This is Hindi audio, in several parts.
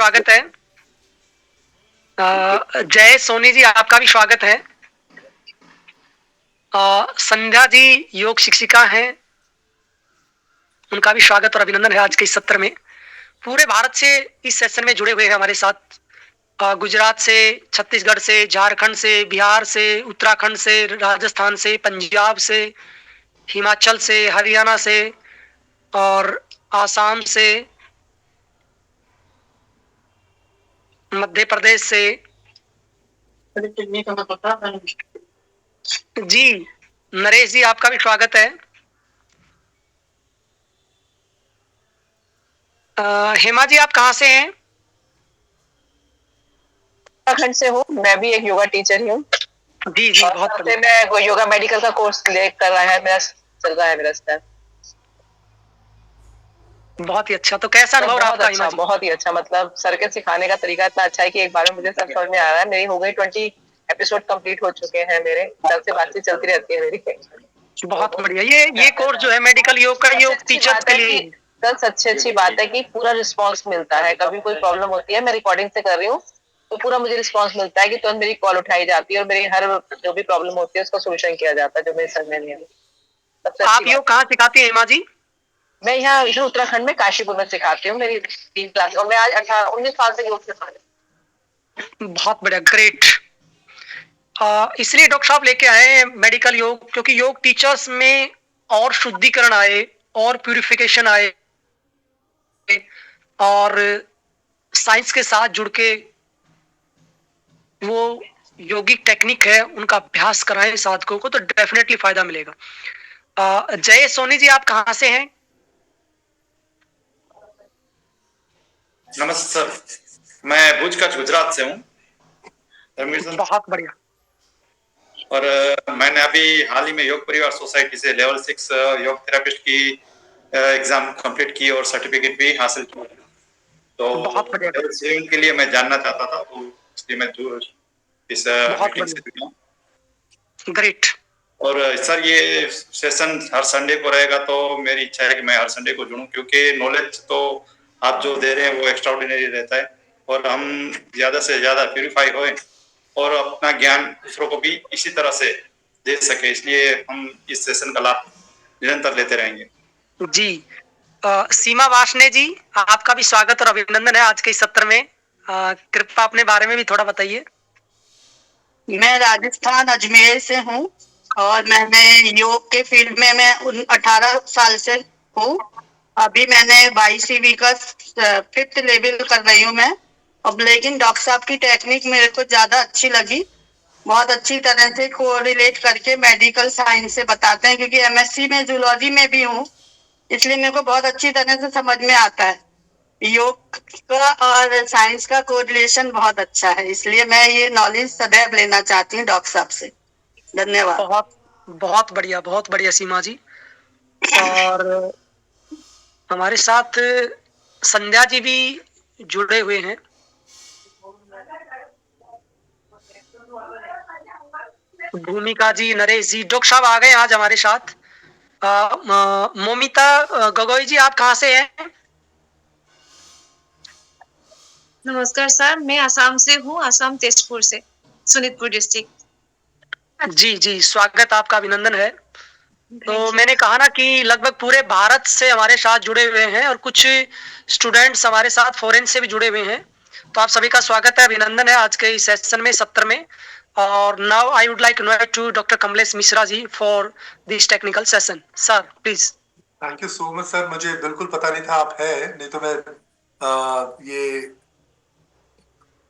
स्वागत है। जय सोनी जी आपका भी स्वागत है। संध्या जी योग शिक्षिका हैं, उनका भी स्वागत और अभिनंदन है आज के इस सत्र में। पूरे भारत से इस सेशन में जुड़े हुए हैं हमारे साथ। गुजरात से, छत्तीसगढ़ से, झारखंड से, बिहार से, उत्तराखंड से, राजस्थान से, पंजाब से, हिमाचल से, हरियाणा से और आसाम से, मध्य प्रदेश से। जी नरेश जी आपका भी स्वागत है। हेमा जी आप कहाँ से हैं? उत्तराखंड से हूँ। मैं भी एक योगा टीचर ही हूँ। जी जी बहुत बढ़िया। मैं योगा मेडिकल का कोर्स कर रहा है, मेरा चल रहा है मेरा स्टार। बहुत ही अच्छा। तो कैसा अनुभव रहा आपका हेमा जी? बहुत ही अच्छा। मतलब सर के सिखाने का तरीका इतना अच्छा है कि एक बार में मुझे सब समझ में आ रहा है। मेरी हो गई 20 एपिसोड कंप्लीट हो चुके हैं मेरे। सर से बातचीत चलती रहती है मेरी। बहुत बढ़िया। ये कोर्स जो है मेडिकल योग का, योग टीचर्स के लिए। सर सबसे अच्छी बात है कि पूरा रिस्पांस मिलता है। कभी कोई प्रॉब्लम होती है, मैं रिकॉर्डिंग से कर रही हूँ तो पूरा मुझे रिस्पांस मिलता है कि तुरंत मेरी कॉल उठाई जाती है और मेरी हर जो भी प्रॉब्लम होती है उसका सोल्यूशन किया जाता है, जो मेरे सर में नहीं है। आप योग कहाँ सिखाती हैं हेमा जी? मैं यहाँ इधर उत्तराखंड में काशीपुर में सिखाती हूँ। मेरी 3 क्लास और मैं आज 18-19 साल से योग सिखा रही हूँ। बहुत बढ़िया, ग्रेट। इसलिए डॉक्टर साहब लेके आए मेडिकल योग, क्योंकि योग टीचर्स में और शुद्धिकरण आए और प्यूरिफिकेशन आए और साइंस के साथ जुड़ के वो योगिक टेक्निक है उनका अभ्यास कराएं साधकों को, तो डेफिनेटली फायदा मिलेगा। जय सोनी जी आप कहाँ से हैं? नमस्ते सर, मैं भुज कच्छ गुजरात से हूँ। बहुत बढ़िया। और मैंने अभी हाल ही में योग परिवार सोसाइटी से लेवल 6 योग थेरापिस्ट की एग्जाम कंप्लीट की और सर्टिफिकेट भी हासिल की। तो लेवल 7 के लिए मैं जानना चाहता था, तो इसलिए मैं इस मीटिंग से जुड़ा। ग्रेट। और सर ये सेशन हर संडे को रहेगा, तो मेरी इच्छा है कि मैं हर संडे को जुड़ूं, क्योंकि नॉलेज तो आप जो दे रहे हैं वो एक्स्ट्राऑर्डिनरी रहता है और हम ज्यादा से ज्यादा प्यूरिफाई होएं और अपना ज्ञान दूसरों को भी इसी तरह से दे सके, इसलिए हम इस सेशन का लाभ निरंतर लेते रहेंगे। जी सीमा वाशने जी आपका भी स्वागत और अभिनंदन है आज के इस सत्र में। कृपया अपने बारे में भी थोड़ा बताइए। मैं राजस्थान अजमेर से हूँ और मैंने योग के फील्ड में मैं 18 साल से हूँ। अभी मैंने 22वीं का 5th लेवल कर रही हूँ मैं। अब लेकिन डॉक्टर साहब की टेक्निक मेरे को ज्यादा अच्छी लगी। बहुत अच्छी तरह से कोरिलेट करके मेडिकल साइंस से बताते हैं, क्योंकि एमएससी में जूलॉजी में भी हूँ, इसलिए मेरे को बहुत अच्छी तरह से समझ में आता है। योग का और साइंस का कोरिलेशन बहुत अच्छा है, इसलिए मैं ये नॉलेज सदैव लेना चाहती हूँ डॉक्टर साहब से। धन्यवाद। बहुत बहुत बढ़िया, बहुत बढ़िया सीमा जी। और हमारे साथ संध्या जी भी जुड़े हुए हैं। भूमिका जी, नरेश जी, डॉक्टर साहब आ गए आज हमारे साथ। मोमिता गगोई जी आप कहाँ से हैं? नमस्कार सर, मैं आसाम से हूँ, आसाम तेजपुर से, सोनितपुर डिस्ट्रिक्ट। जी जी स्वागत, आपका अभिनंदन है। तो मैंने कहा ना कि लगभग पूरे भारत से हमारे साथ जुड़े हुए हैं और कुछ स्टूडेंट्स हमारे साथ फॉरेन से भी जुड़े हुए हैं। तो आप सभी का स्वागत है, अभिनंदन है आज के इस सेशन में, सत्र में। और now I would like invite to doctor Kamlesh Mishra ji for this technical session. Sir please. Thank you so much sir, मुझे बिल्कुल पता नहीं था आप है, नहीं तो मैं ये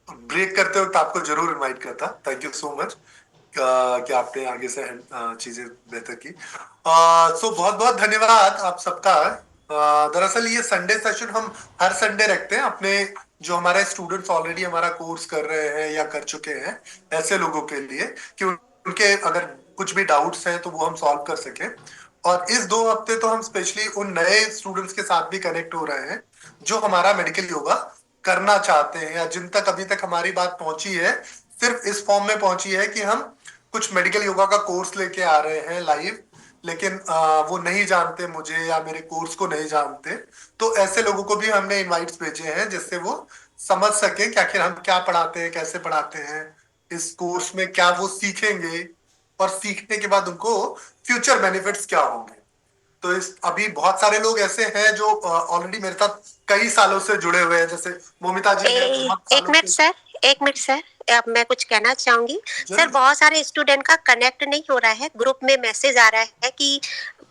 ब्रेक करते वक्त आपको जरूर इनवाइट करता। थैंक यू सो मच कि आपने आगे से चीजें बेहतर की। सो बहुत बहुत धन्यवाद आप सबका। दरअसल ये संडे सेशन हम हर संडे रखते हैं अपने जो हमारे स्टूडेंट्स ऑलरेडी हमारा कोर्स कर रहे हैं या कर चुके हैं, ऐसे लोगों के लिए कि उनके अगर कुछ भी डाउट्स हैं तो वो हम सॉल्व कर सकें। और इस 2 हफ्ते तो हम स्पेशली उन नए स्टूडेंट्स के साथ भी कनेक्ट हो रहे हैं जो हमारा मेडिकल योगा करना चाहते हैं, या जिन तक अभी तक हमारी बात पहुंची है सिर्फ इस फॉर्म में पहुंची है कि हम कुछ मेडिकल योगा का कोर्स लेके आ रहे हैं लाइव, लेकिन वो नहीं जानते मुझे या मेरे कोर्स को नहीं जानते। तो ऐसे लोगों को भी हमने इनवाइट्स भेजे हैं जिससे वो समझ सके कि आखिर हम क्या पढ़ाते हैं, कैसे पढ़ाते हैं, इस कोर्स में क्या वो सीखेंगे और सीखने के बाद उनको फ्यूचर बेनिफिट्स क्या होंगे। तो इस अभी बहुत सारे लोग ऐसे हैं जो ऑलरेडी मेरे साथ कई सालों से जुड़े हुए हैं, जैसे मोमिता जी ने बहुत एक सालों मिनट से। सर, एक मिनट सर, अब मैं कुछ कहना चाहूंगी। सर, जरूर। बहुत सारे स्टूडेंट का कनेक्ट नहीं हो रहा है, ग्रुप में मैसेज आ रहा है कि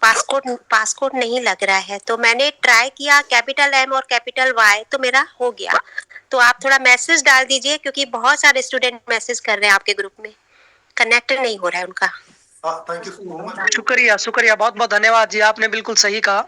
पासपोर्ट पासपोर्ट नहीं लग रहा है। तो मैंने ट्राई किया कैपिटल एम और कैपिटल वाई, तो मेरा हो गया। तो आप थोड़ा मैसेज डाल दीजिए, क्योंकि बहुत सारे स्टूडेंट मैसेज कर रहे हैं आपके ग्रुप में, कनेक्ट नहीं हो रहा है उनका। Thank you so much. शुक्रिया शुक्रिया, बहुत बहुत धन्यवाद जी, आपने बिल्कुल सही कहा।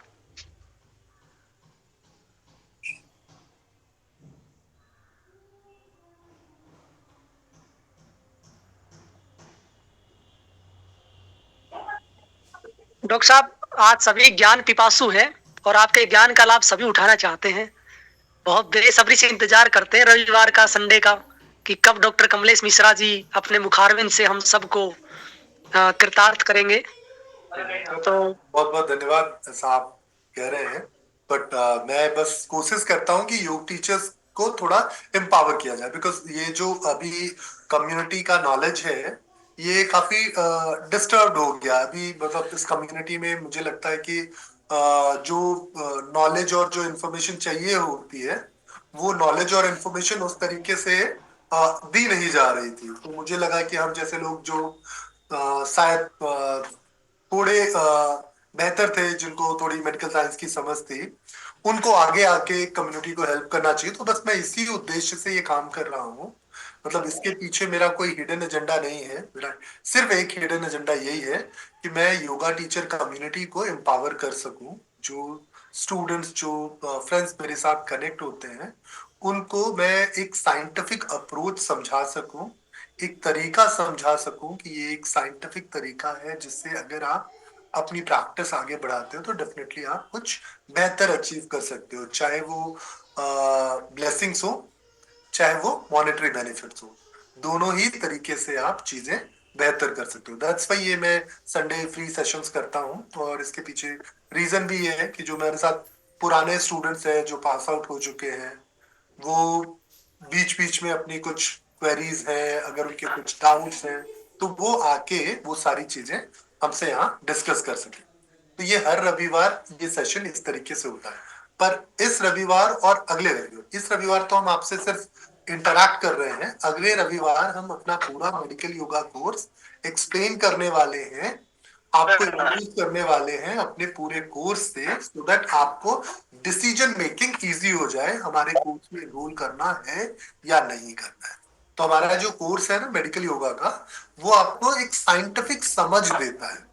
डॉक्टर साहब, आज सभी ज्ञान पिपासु हैं और आपके ज्ञान का लाभ सभी उठाना चाहते हैं। बहुत बेसब्री से इंतजार करते हैं रविवार का, संडे का, कि कब डॉक्टर कमलेश मिश्रा जी अपने मुखारविंद से हम सबको कृतार्थ करेंगे। तो बहुत बहुत धन्यवाद, ऐसा आप कह रहे हैं, बट मैं बस कोशिश करता हूँ कि योग टीचर्स को थोड़ा एम्पावर किया जाए, बिकॉज ये जो अभी कम्युनिटी का नॉलेज है ये काफी डिस्टर्ब हो गया अभी। मतलब इस कम्युनिटी में मुझे लगता है कि जो नॉलेज और जो इन्फॉर्मेशन चाहिए होती है वो नॉलेज और इन्फॉर्मेशन उस तरीके से दी नहीं जा रही थी। तो मुझे लगा कि हम जैसे लोग जो शायद थोड़े बेहतर थे, जिनको थोड़ी मेडिकल साइंस की समझ थी, उनको आगे आके कम्युनिटी को हेल्प करना चाहिए। तो बस मैं इसी उद्देश्य से ये काम कर रहा हूँ। मतलब इसके पीछे मेरा कोई हिडन एजेंडा नहीं है, मेरा सिर्फ एक हिडन एजेंडा यही है कि मैं योगा टीचर कम्युनिटी को एम्पावर कर सकूं। जो स्टूडेंट्स, जो फ्रेंड्स मेरे साथ कनेक्ट होते हैं, उनको मैं एक साइंटिफिक अप्रोच समझा सकूं, एक तरीका समझा सकूं कि ये एक साइंटिफिक तरीका है जिससे अगर आप अपनी प्रैक्टिस आगे बढ़ाते हो तो डेफिनेटली आप कुछ बेहतर अचीव कर सकते हो, चाहे वो ब्लेसिंग्स हो चाहे वो मॉनेटरी बेनिफिट्स हो। दोनों ही तरीके से आप चीजें बेहतर कर सकते हो। दैट्स वाई ये मैं संडे फ्री सेशंस करता हूँ, और इसके पीछे रीजन भी ये है कि जो मेरे साथ पुराने स्टूडेंट्स हैं जो पास आउट हो चुके हैं, वो बीच बीच में अपनी कुछ क्वेरीज हैं, अगर उनके कुछ डाउट्स हैं तो वो आके वो सारी चीजें हमसे यहाँ डिस्कस कर सके। तो ये हर रविवार ये सेशन इस तरीके से होता है। पर इस रविवार और अगले रविवार, इस रविवार तो हम आपसे सिर्फ इंटरैक्ट कर रहे हैं, अगले रविवार हम अपना पूरा मेडिकल योगा कोर्स एक्सप्लेन करने वाले हैं, आपको इंट्रोड्यूस करने वाले हैं अपने पूरे कोर्स से, सो दैट आपको डिसीजन मेकिंग इजी हो जाए हमारे कोर्स में एनरोल करना है या नहीं करना है। तो हमारा जो कोर्स है ना मेडिकल योगा का, वो आपको एक साइंटिफिक समझ देता है,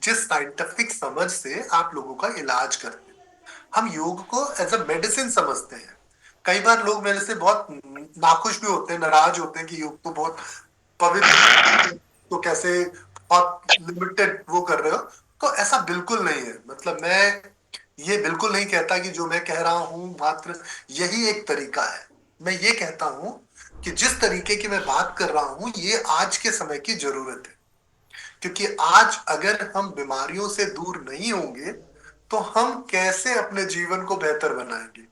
जिस साइंटिफिक समझ से आप लोगों का इलाज करते हैं। हम योग को एज अ मेडिसिन समझते हैं। कई बार लोग मेरे से बहुत नाखुश भी होते हैं, नाराज होते हैं कि योग तो बहुत पवित्र, तो कैसे बहुत लिमिटेड वो कर रहे हो। तो ऐसा बिल्कुल नहीं है। मतलब मैं ये बिल्कुल नहीं कहता कि जो मैं कह रहा हूं मात्र यही एक तरीका है। मैं ये कहता हूं कि जिस तरीके की मैं बात कर रहा हूं ये आज के समय की जरूरत है, क्योंकि आज अगर हम बीमारियों से दूर नहीं होंगे तो हम कैसे अपने जीवन को बेहतर बनाएंगे।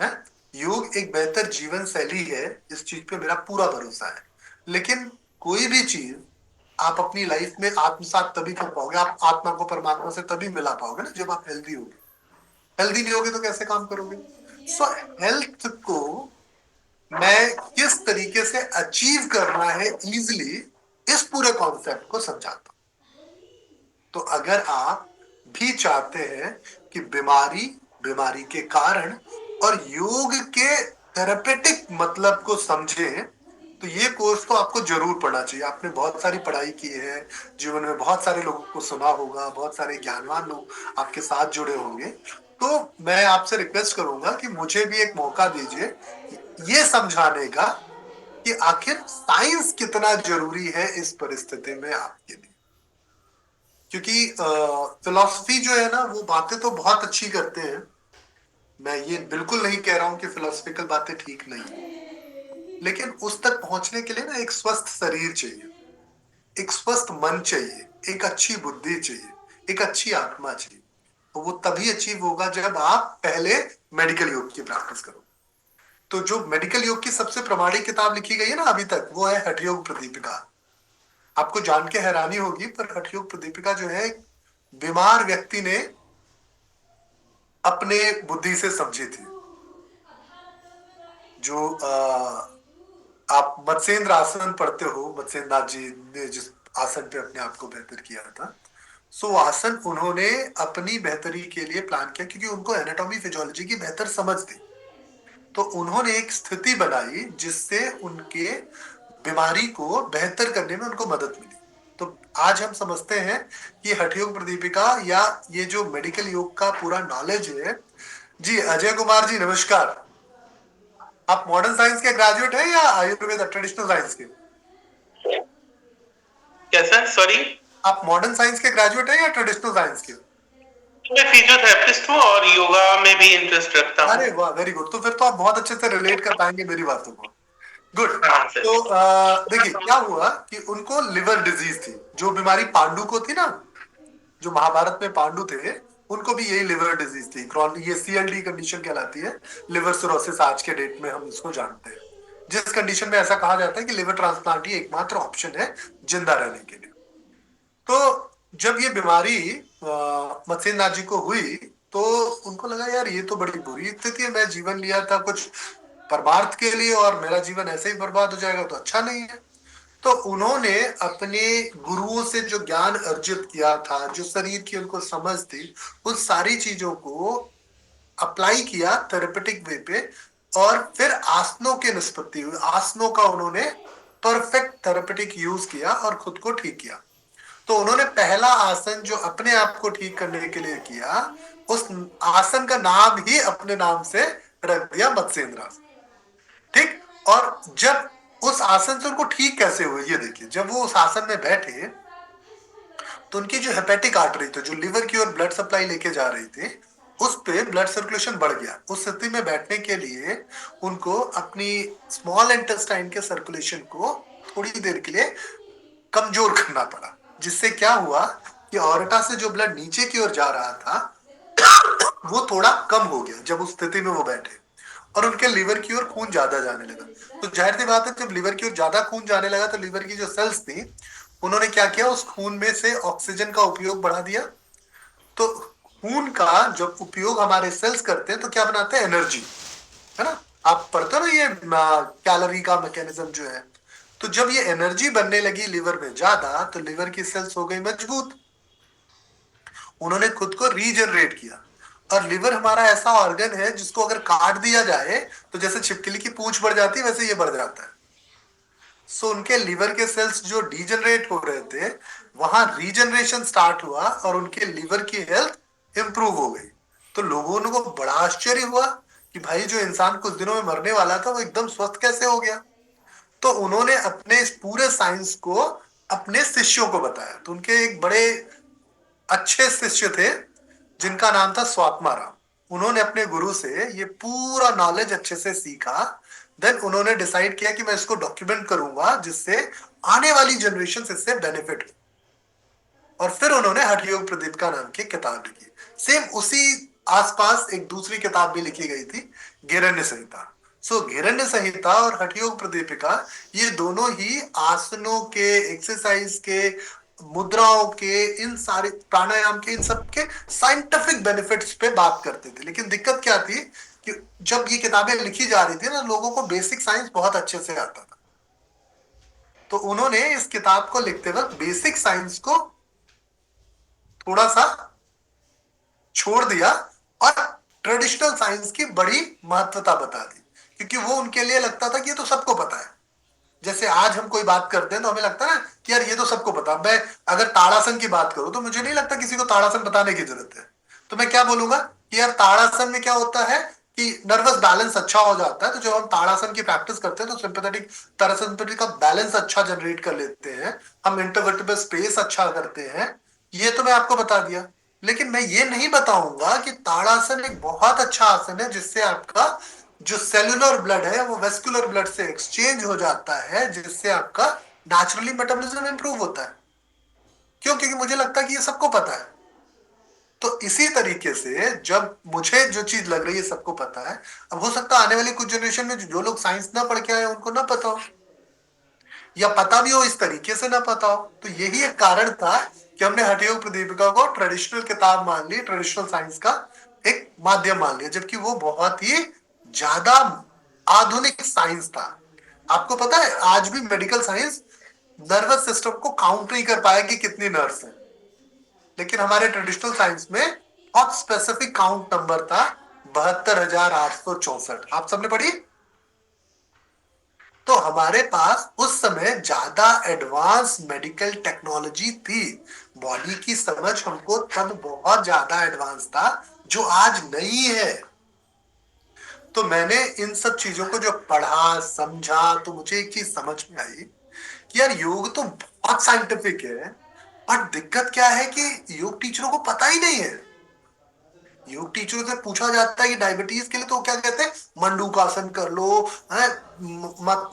है? योग एक बेहतर जीवन शैली है, इस चीज पे मेरा पूरा भरोसा है। लेकिन कोई भी चीज आप अपनी लाइफ में आत्मसात तभी कर पाओगे, आप आत्मा को परमात्मा से तभी मिला पाओगे ना जब आप हेल्दी होगे। हेल्दी नहीं होगे तो कैसे काम करोगे। सो हेल्थ को मैं किस तरीके से अचीव करना है इजीली, इस पूरे कॉन्सेप्ट को समझाता हूं। तो अगर आप भी चाहते हैं कि बीमारी, बीमारी के कारण और योग के थेरेपेटिक मतलब को समझें, तो ये कोर्स तो आपको जरूर पढ़ना चाहिए। आपने बहुत सारी पढ़ाई की है, जीवन में बहुत सारे लोगों को सुना होगा, बहुत सारे ज्ञानवान लोग आपके साथ जुड़े होंगे। तो मैं आपसे रिक्वेस्ट करूंगा कि मुझे भी एक मौका दीजिए ये समझाने का कि आखिर साइंस कितना जरूरी है इस परिस्थिति में आपके लिए। क्योंकि फिलॉसफी जो है ना, वो बातें तो बहुत अच्छी करते हैं, मैं ये बिल्कुल नहीं कह रहा हूं कि फिलोसफिकल बातें ठीक नहीं है, लेकिन उस तक पहुंचने के लिए ना एक स्वस्थ शरीर चाहिए, एक स्वस्थ मन चाहिए, एक अच्छी बुद्धि चाहिए, एक अच्छी आत्मा चाहिए। तो वो तभी अचीव होगा जब आप पहले मेडिकल योग की प्रैक्टिस करो। तो जो मेडिकल योग की सबसे प्रामाणिक किताब लिखी गई है ना अभी तक, वो है हठयोग प्रदीपिका। आपको जान के हैरानी होगी, पर हठयोग प्रदीपिका जो है बीमार व्यक्ति ने अपने बुद्धि से समझी थी। जो आप मत्स्येंद्र आसन पढ़ते हो, मत्स्येंद्र नाथ जी ने जिस आसन पे अपने आप को बेहतर किया था, सो आसन उन्होंने अपनी बेहतरी के लिए प्लान किया, क्योंकि उनको एनाटॉमी फिजियोलॉजी की बेहतर समझ थी। तो उन्होंने एक स्थिति बनाई जिससे उनके बीमारी को बेहतर करने में उनको मदद मिली। तो आज हम समझते हैं कि हठयोग प्रदीपिका या ये जो मेडिकल योग का पूरा नॉलेज है। जी अजय कुमार जी नमस्कार। आप मॉडर्न साइंस के ग्रेजुएट हैं या आयुर्वेद ट्रेडिशनल साइंस के? कैसा? सॉरी, आप मॉडर्न साइंस के ग्रेजुएट हैं या ट्रेडिशनल साइंस के? मैं फिजियोथेरेपिस्ट हूँ और योगा में भी इंटरेस्ट रखता हूँ। अरे वाह, वेरी गुड। तो फिर तो आप बहुत अच्छे से रिलेट कर पाएंगे मेरी बातों को। गुड। हाँ सर। तो देखिए क्या हुआ कि उनको लिवर डिजीज थी, जो बीमारी पांडु को थी ना, जो महाभारत में पांडु थे, उनको भी यही लिवर डिजीज थी। ये CLD कंडीशन कहलाती है, लिवर सिरोसिस आज के डेट में हम इसको जानते हैं, जिस कंडीशन में ऐसा कहा जाता है कि लिवर ट्रांसप्लांट ही एकमात्र ऑप्शन है जिंदा रहने के लिए। तो जब ये बीमारी मत्स्येंद्र नाथ जी को हुई तो उनको लगा यार ये तो बड़ी बुरी स्थिति है, मैं जीवन लिया था कुछ परमार्थ के लिए और मेरा जीवन ऐसे ही बर्बाद हो जाएगा तो अच्छा नहीं है। तो उन्होंने अपने गुरुओं से जो ज्ञान अर्जित किया था, जो शरीर की उनको समझ थी, उस सारी चीजों को अप्लाई किया थेरेपेटिक वे पे, और फिर आसनों के निष्पत्ति हुई। आसनों का उन्होंने परफेक्ट थेरेपेटिक यूज किया और खुद को ठीक किया। तो उन्होंने पहला आसन जो अपने आप को ठीक करने के लिए किया, उस आसन का नाम ही अपने नाम से रख दिया मत्स्येंद्र आसन। ठीक। और जब उस आसन से उनको ठीक कैसे हुए ये देखिए, जब वो उस आसन में बैठे तो उनकी जो हेपेटिक आर्टरी थी, जो लिवर की ओर ब्लड सप्लाई लेके जा रही थी, उस पे ब्लड सर्कुलेशन बढ़ गया। उस स्थिति में बैठने के लिए उनको अपनी स्मॉल इंटेस्टाइन के सर्कुलेशन को थोड़ी देर के लिए कमजोर करना पड़ा, जिससे क्या हुआ कि ऑर्टा से जो ब्लड नीचे की ओर जा रहा था वो थोड़ा कम हो गया जब उस स्थिति में वो बैठे, और उनके लिवर की ओर खून ज्यादा जाने लगा। तो जाहिर सी बात है, जब लिवर की ओर ज्यादा खून जाने लगा तो लिवर की जो सेल्स थी उन्होंने क्या किया, उस खून में से ऑक्सीजन का उपयोग बढ़ा दिया। तो खून का जब उपयोग हमारे सेल्स करते हैं तो क्या बनाते हैं, एनर्जी, है ना। आप पढ़ते हो ना ये कैलोरी का मैकेनिज्म जो है। तो जब ये एनर्जी बनने लगी लिवर में ज्यादा, तो लिवर की सेल्स हो गई मजबूत, उन्होंने खुद को रीजनरेट किया। और लिवर हमारा ऐसा ऑर्गन है जिसको अगर काट दिया जाए तो जैसे छिपकली की पूंछ बढ़ जाती है वैसे ये बढ़ जाता है। सो उनके लिवर के सेल्स जो डीजनरेट हो रहे थे, वहां रीजनरेशन स्टार्ट हुआ और उनके लिवर की हेल्थ इंप्रूव हो गई। तो लोगों को बड़ा आश्चर्य हुआ कि भाई जो इंसान कुछ दिनों में मरने वाला था वो एकदम स्वस्थ कैसे हो गया। तो उन्होंने अपने इस पूरे साइंस को अपने शिष्यों को बताया। तो उनके एक बड़े अच्छे शिष्य थे जिनका नाम था स्वात्मा राम। उन्होंने अपने गुरु से ये पूरा नॉलेज अच्छे से सीखा। देन उन्होंने डिसाइड किया कि मैं इसको डॉक्यूमेंट करूंगा जिससे आने वाली जनरेशन इससे बेनिफिट हो। और फिर उन्होंने हठयोग प्रदीपिका नाम की किताब लिखी। सेम उसी आसपास एक दूसरी किताब भी लिखी गई थी, गिरण्य संहिता। सो गिरण्य संहिता और हठयोग प्रदीपिका ये दोनों ही आसनों के, एक्सरसाइज के, मुद्राओं के, इन सारे प्राणायाम के, इन सब के साइंटिफिक बेनिफिट्स पे बात करते थे। लेकिन दिक्कत क्या थी कि जब ये किताबें लिखी जा रही थी ना, लोगों को बेसिक साइंस बहुत अच्छे से आता था। तो उन्होंने इस किताब को लिखते वक्त बेसिक साइंस को थोड़ा सा छोड़ दिया और ट्रेडिशनल साइंस की बड़ी महत्वता बता दी, क्योंकि वो उनके लिए लगता था कि ये तो सबको पता है। जैसे आज हम कोई बात करते हैं तो हमें लगता है ना कि यार ये तो सबको पता। मैं अगर ताड़ासन की बात करूं तो मुझे नहीं लगता किसी को ताड़ासन बताने की जरूरत है। तो मैं क्या बोलूंगा कि यार ताड़ासन में क्या होता है कि नर्वस बैलेंस अच्छा हो जाता है। तो जब हम ताड़ासन की प्रैक्टिस करते हैं तो सिंपैथेटिक पैरासिम्पैथेटिक का बैलेंस अच्छा जनरेट कर लेते हैं, हम इंटरवर्टिब्रल स्पेस अच्छा करते हैं। ये तो मैं आपको बता दिया। लेकिन मैं ये नहीं बताऊंगा कि ताड़ासन एक बहुत अच्छा आसन है जिससे आपका जो सेलुलर ब्लड है वो वेस्कुलर ब्लड से एक्सचेंज हो जाता है, जिससे आपका नेचुरली मेटाबॉलिज्म इंप्रूव होता है। क्यों? क्योंकि मुझे लगता है कि ये सबको पता है। तो इसी तरीके से जब मुझे जो चीज लग रही है सबको पता है, अब हो सकता है आने वाली कुछ जनरेशन में जो लोग साइंस ना पढ़ के आए उनको ना पता हो, या पता भी हो इस तरीके से ना पता हो। तो यही एक कारण था कि हमने हठयोग प्रदीपिका को ट्रेडिशनल किताब मान ली, ट्रेडिशनल साइंस का एक माध्यम मान लिया, जबकि वो बहुत ही ज्यादा आधुनिक साइंस था। आपको पता है आज भी मेडिकल साइंस नर्वस सिस्टम को काउंट नहीं कर पाया कि कितनी नर्व्स हैं, लेकिन हमारे ट्रेडिशनल साइंस में बहुत स्पेसिफिक काउंट नंबर था 72,864। आप सबने पढ़ी? तो हमारे पास उस समय ज्यादा एडवांस मेडिकल टेक्नोलॉजी थी, बॉडी की समझ हमको तब बहुत ज्यादा एडवांस था जो आज नहीं है। तो मैंने इन सब चीजों को जो पढ़ा समझा तो मुझे एक चीज समझ में आई कि यार योग तो बहुत साइंटिफिक है, पर दिक्कत क्या है कि योग टीचरों को पता ही नहीं है। योग टीचरों से पूछा जाता है कि डायबिटीज के लिए तो क्या कहते हैं, मंडूकासन कर लो,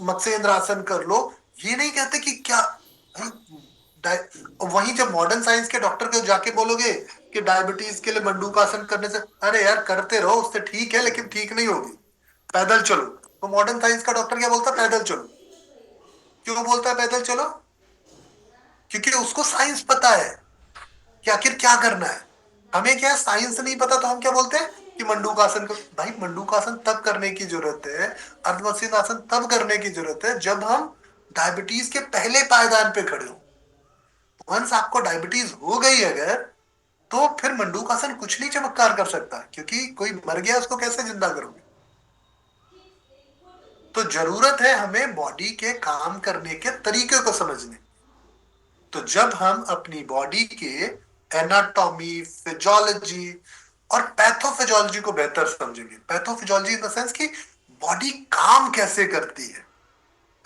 मत्स्येंद्र आसन कर लो, ये नहीं कहते कि क्या। वहीं जब मॉडर्न साइंस के डॉक्टर को जाके बोलोगे कि डायबिटीज के लिए मंडूकासन करने से, अरे यार करते रहो उससे ठीक है लेकिन ठीक नहीं होगी, पैदल चलो। तो मॉडर्न साइंस का डॉक्टर क्या बोलता है? पैदल चलो। क्यों बोलता है पैदल चलो? क्योंकि उसको साइंस पता है कि आखिर क्या करना है। हमें क्या साइंस नहीं पता तो हम क्या बोलते हैं कि मंडूकासन कर। भाई मंडूकासन तब करने की जरूरत है, अर्धमशीन आसन तब करने की जरूरत है जब हम डायबिटीज के पहले पायदान पे खड़े हो। वंस आपको डायबिटीज हो गई अगर, तो फिर मंडूकासन कुछ नहीं चमत्कार कर सकता, क्योंकि कोई मर गया उसको कैसे जिंदा करोगे। तो जरूरत है हमें बॉडी के काम करने के तरीके को समझने। तो जब हम अपनी बॉडी के एनाटॉमी, फिजियोलॉजी और पैथोफिजियोलॉजी को बेहतर समझेंगे, पैथोफिजियोलॉजी इन द सेंस कि बॉडी काम कैसे करती है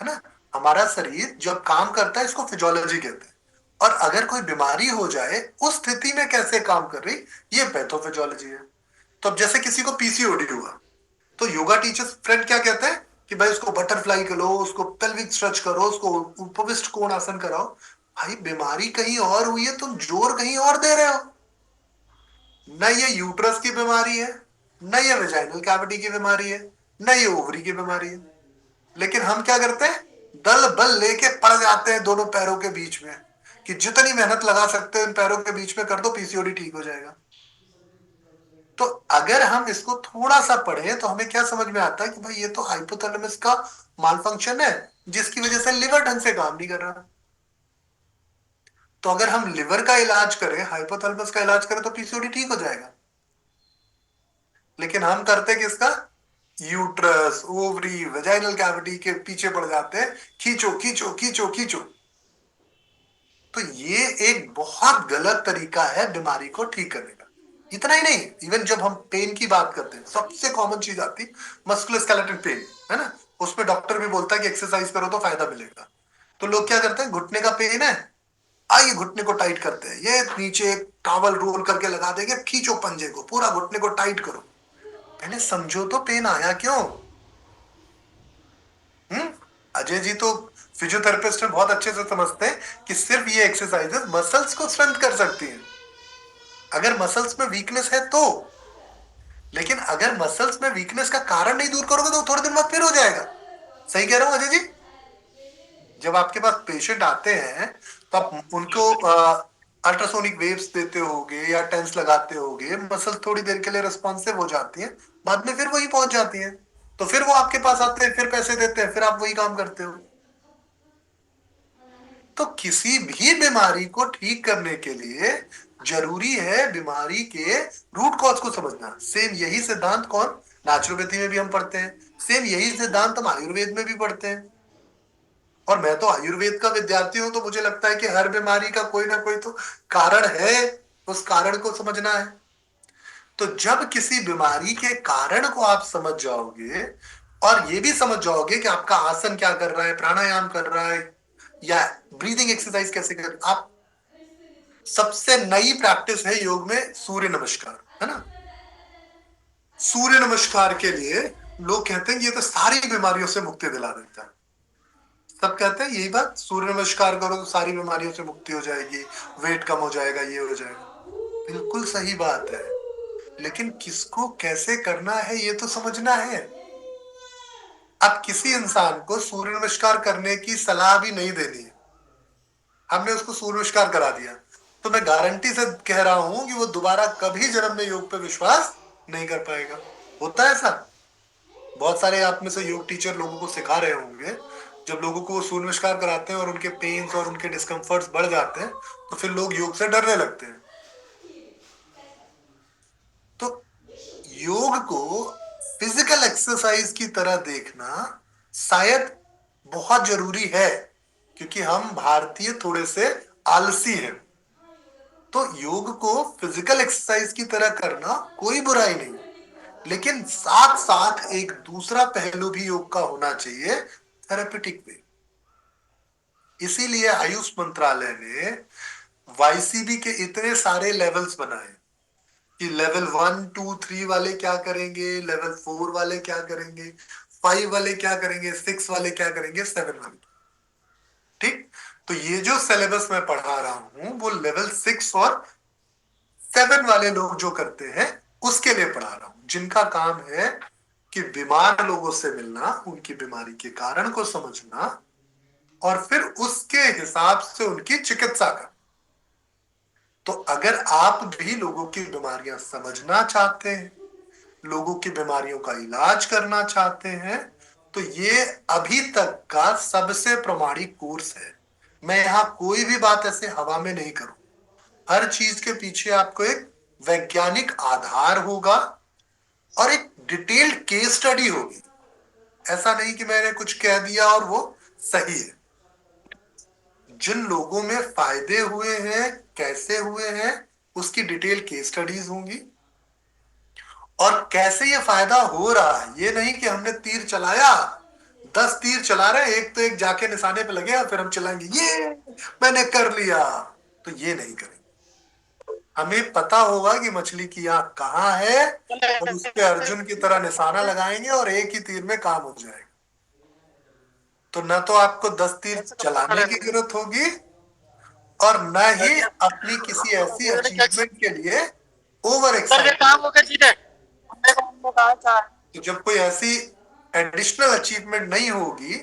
ना, हमारा शरीर जब काम करता है इसको फिजियोलॉजी कहते हैं, और अगर कोई बीमारी हो जाए उस स्थिति में कैसे काम कर रही, ये पैथोफिजियोलॉजी है। तो अब जैसे किसी को पीसीओडी हुआ तो योगा टीचर्स फ्रेंड क्या कहते हैं कि भाई उसको बटरफ्लाई करो, उसको पेल्विक स्ट्रेच करो, उसको उपविष्ट कोण आसन कराओ। भाई बीमारी कहीं और हुई है, तुम जोर कहीं और दे रहे हो। न ये यूट्रस की बीमारी है, न ये वेजाइनल कैविटी की बीमारी है, न ये ओवरी की बीमारी है, लेकिन हम क्या करते हैं, दल बल लेके पड़ जाते हैं दोनों पैरों के बीच में कि जितनी मेहनत लगा सकते हो इन पैरों के बीच में कर दो, पीसीओडी ठीक हो जाएगा। तो अगर हम इसको थोड़ा सा पढ़ें तो हमें क्या समझ में आता है कि भाई ये तो हाइपोथैलेमस का माल फंक्शन है जिसकी वजह से लिवर ढंग से काम नहीं कर रहा। तो अगर हम लिवर का इलाज करें, हाइपोथैलेमस का इलाज करें तो पीसीओडी ठीक हो जाएगा। लेकिन हम करते किसका? यूट्रस, ओवरी, वेजाइनल कैविटी के पीछे पड़ जाते हैं, खींचो खींचो खींचो खींचो। तो ये एक बहुत गलत तरीका है बीमारी को ठीक करने का। इतना ही नहीं, इवन जब हम पेन की बात करते हैं सबसे कॉमन चीज आती मस्कुलोस्केलेटल पेन, है ना, उसमें डॉक्टर भी बोलता है कि एक्सरसाइज करो तो फायदा मिलेगा। तो लोग क्या करते हैं, घुटने का पेन है, आइए घुटने को टाइट करते हैं, ये नीचे एक टॉवल रोल करके लगा देंगे, खींचो पंजे को, पूरा घुटने को टाइट करो। पहले समझो तो पेन आया क्यों। अजय जी तो फिजियोथेरेपिस्ट में बहुत अच्छे से समझते हैं कि सिर्फ ये एक्सरसाइजेस मसल्स को स्ट्रेंथ कर सकती हैं अगर मसल्स में वीकनेस है तो। लेकिन अगर मसल्स में वीकनेस का कारण नहीं दूर करोगे तो थोड़े दिन बाद फिर हो जाएगा। सही कह रहा हूं अजय जी? जब आपके पास पेशेंट आते हैं तो आप उनको अल्ट्रासोनिक वेव्स देते होगे या टेंस लगाते होगे, मसल थोड़ी देर के लिए रिस्पॉन्सिव हो जाती है, बाद में फिर वही पहुंच जाती है, तो फिर वो आपके पास आते हैं, फिर पैसे देते हैं, फिर आप वही काम करते हो। तो किसी भी बीमारी को ठीक करने के लिए जरूरी है बीमारी के रूट कॉज को समझना। सेम यही सिद्धांत कौन नेचुरोपैथी में भी हम पढ़ते हैं, सेम यही सिद्धांत हम आयुर्वेद में भी पढ़ते हैं। और मैं तो आयुर्वेद का विद्यार्थी हूं, तो मुझे लगता है कि हर बीमारी का कोई ना कोई तो कारण है, उस कारण को समझना है। तो जब किसी बीमारी के कारण को आप समझ जाओगे और ये भी समझ जाओगे कि आपका आसन क्या कर रहा है, प्राणायाम कर रहा है या ब्रीदिंग एक्सरसाइज कैसे कर, आप सबसे नई प्रैक्टिस है योग में सूर्य नमस्कार, है ना। सूर्य नमस्कार के लिए लोग कहते हैं कि ये तो सारी बीमारियों से मुक्ति दिला देता है। सब कहते हैं यही बात, सूर्य नमस्कार करो तो सारी बीमारियों से मुक्ति हो जाएगी, वेट कम हो जाएगा, ये हो जाएगा। बिल्कुल सही बात है, लेकिन किसको कैसे करना है ये तो समझना है। अब किसी इंसान को सूर्य नमस्कार करने की सलाह भी नहीं देनी है, हमने उसको सूर्य नमस्कार करा दिया, तो मैं गारंटी से कह रहा हूं कि वो दोबारा कभी जन्म में योग पे विश्वास नहीं कर पाएगा। होता है ऐसा। बहुत सारे आप में से योग टीचर लोगों को सिखा रहे होंगे, जब लोगों को वो सूर्य नमस्कार कराते हैं और उनके पेन्स और उनके डिस्कम्फर्ट्स बढ़ जाते हैं, तो फिर लोग योग से डरने लगते हैं। तो योग को फिजिकल एक्सरसाइज की तरह देखना शायद बहुत जरूरी है, क्योंकि हम भारतीय थोड़े से आलसी हैं। तो योग को फिजिकल एक्सरसाइज की तरह करना कोई बुराई नहीं, लेकिन साथ साथ एक दूसरा पहलू भी योग का होना चाहिए, थेरेपेटिक वे। इसीलिए आयुष मंत्रालय ने वाईसीबी के इतने सारे लेवल्स बनाए कि लेवल 1, 2, 3 वाले क्या करेंगे, लेवल 4 वाले क्या करेंगे, 5 वाले क्या करेंगे, 6 वाले क्या करेंगे, 7 वाले। ठीक, तो ये जो सिलेबस मैं पढ़ा रहा हूं वो लेवल 6 और 7 वाले लोग जो करते हैं उसके लिए पढ़ा रहा हूं, जिनका काम है कि बीमार लोगों से मिलना, उनकी बीमारी के कारण को समझना और फिर उसके हिसाब से उनकी चिकित्सा करना। तो अगर आप भी लोगों की बीमारियां समझना चाहते हैं, लोगों की बीमारियों का इलाज करना चाहते हैं, तो ये अभी तक का सबसे प्रमाणिक कोर्स है। मैं यहां कोई भी बात ऐसे हवा में नहीं करूं, हर चीज के पीछे आपको एक वैज्ञानिक आधार होगा और एक डिटेल्ड केस स्टडी होगी। ऐसा नहीं कि मैंने कुछ कह दिया और वो सही है। जिन लोगों में फायदे हुए हैं, कैसे हुए हैं, उसकी डिटेल केस स्टडीज होंगी, और कैसे ये फायदा हो रहा है। ये नहीं कि हमने तीर चलाया, 10 तीर चला रहे, एक तो एक जाके निशाने पे लगे और फिर हम चलाएंगे ये मैंने कर लिया, तो ये नहीं करेंगे। हमें पता होगा कि मछली की आंख कहाँ है और उस पे अर्जुन की तरह निशाना लगाएंगे और एक ही तीर में काम हो जाएगा। तो न तो आपको 10 तीर चलाने की जरूरत होगी और न ही अपनी किसी ऐसी अचीवमेंट के लिए ओवर एक्साइटेड। तो जब कोई ऐसी एडिशनल अचीवमेंट नहीं होगी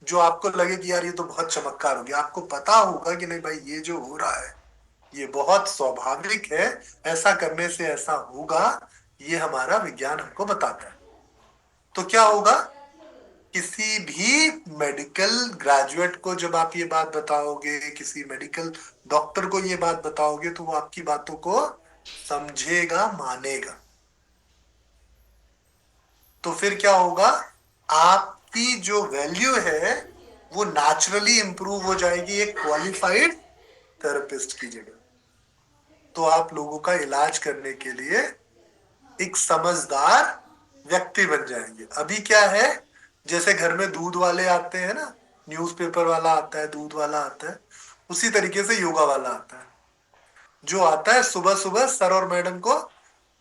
जो आपको लगे कि यार ये तो बहुत चमत्कार हो गया, आपको पता होगा कि नहीं भाई ये जो हो रहा है ये बहुत स्वाभाविक है, ऐसा करने से ऐसा होगा, ये हमारा विज्ञान हमको बताता है। तो क्या होगा, किसी भी मेडिकल ग्रेजुएट को जब आप ये बात बताओगे, किसी मेडिकल डॉक्टर को ये बात बताओगे, तो वो आपकी बातों को समझेगा, मानेगा। तो फिर क्या होगा, आपकी जो वैल्यू है वो नेचुरली इंप्रूव हो जाएगी एक क्वालिफाइड थेरेपिस्ट की जगह। तो आप लोगों का इलाज करने के लिए एक समझदार व्यक्ति बन जाएंगे। अभी क्या है, जैसे घर में दूध वाले आते हैं ना, न्यूज़पेपर वाला आता है, दूध वाला आता है, उसी तरीके से योगा वाला आता है। जो आता है सुबह सुबह सर और मैडम को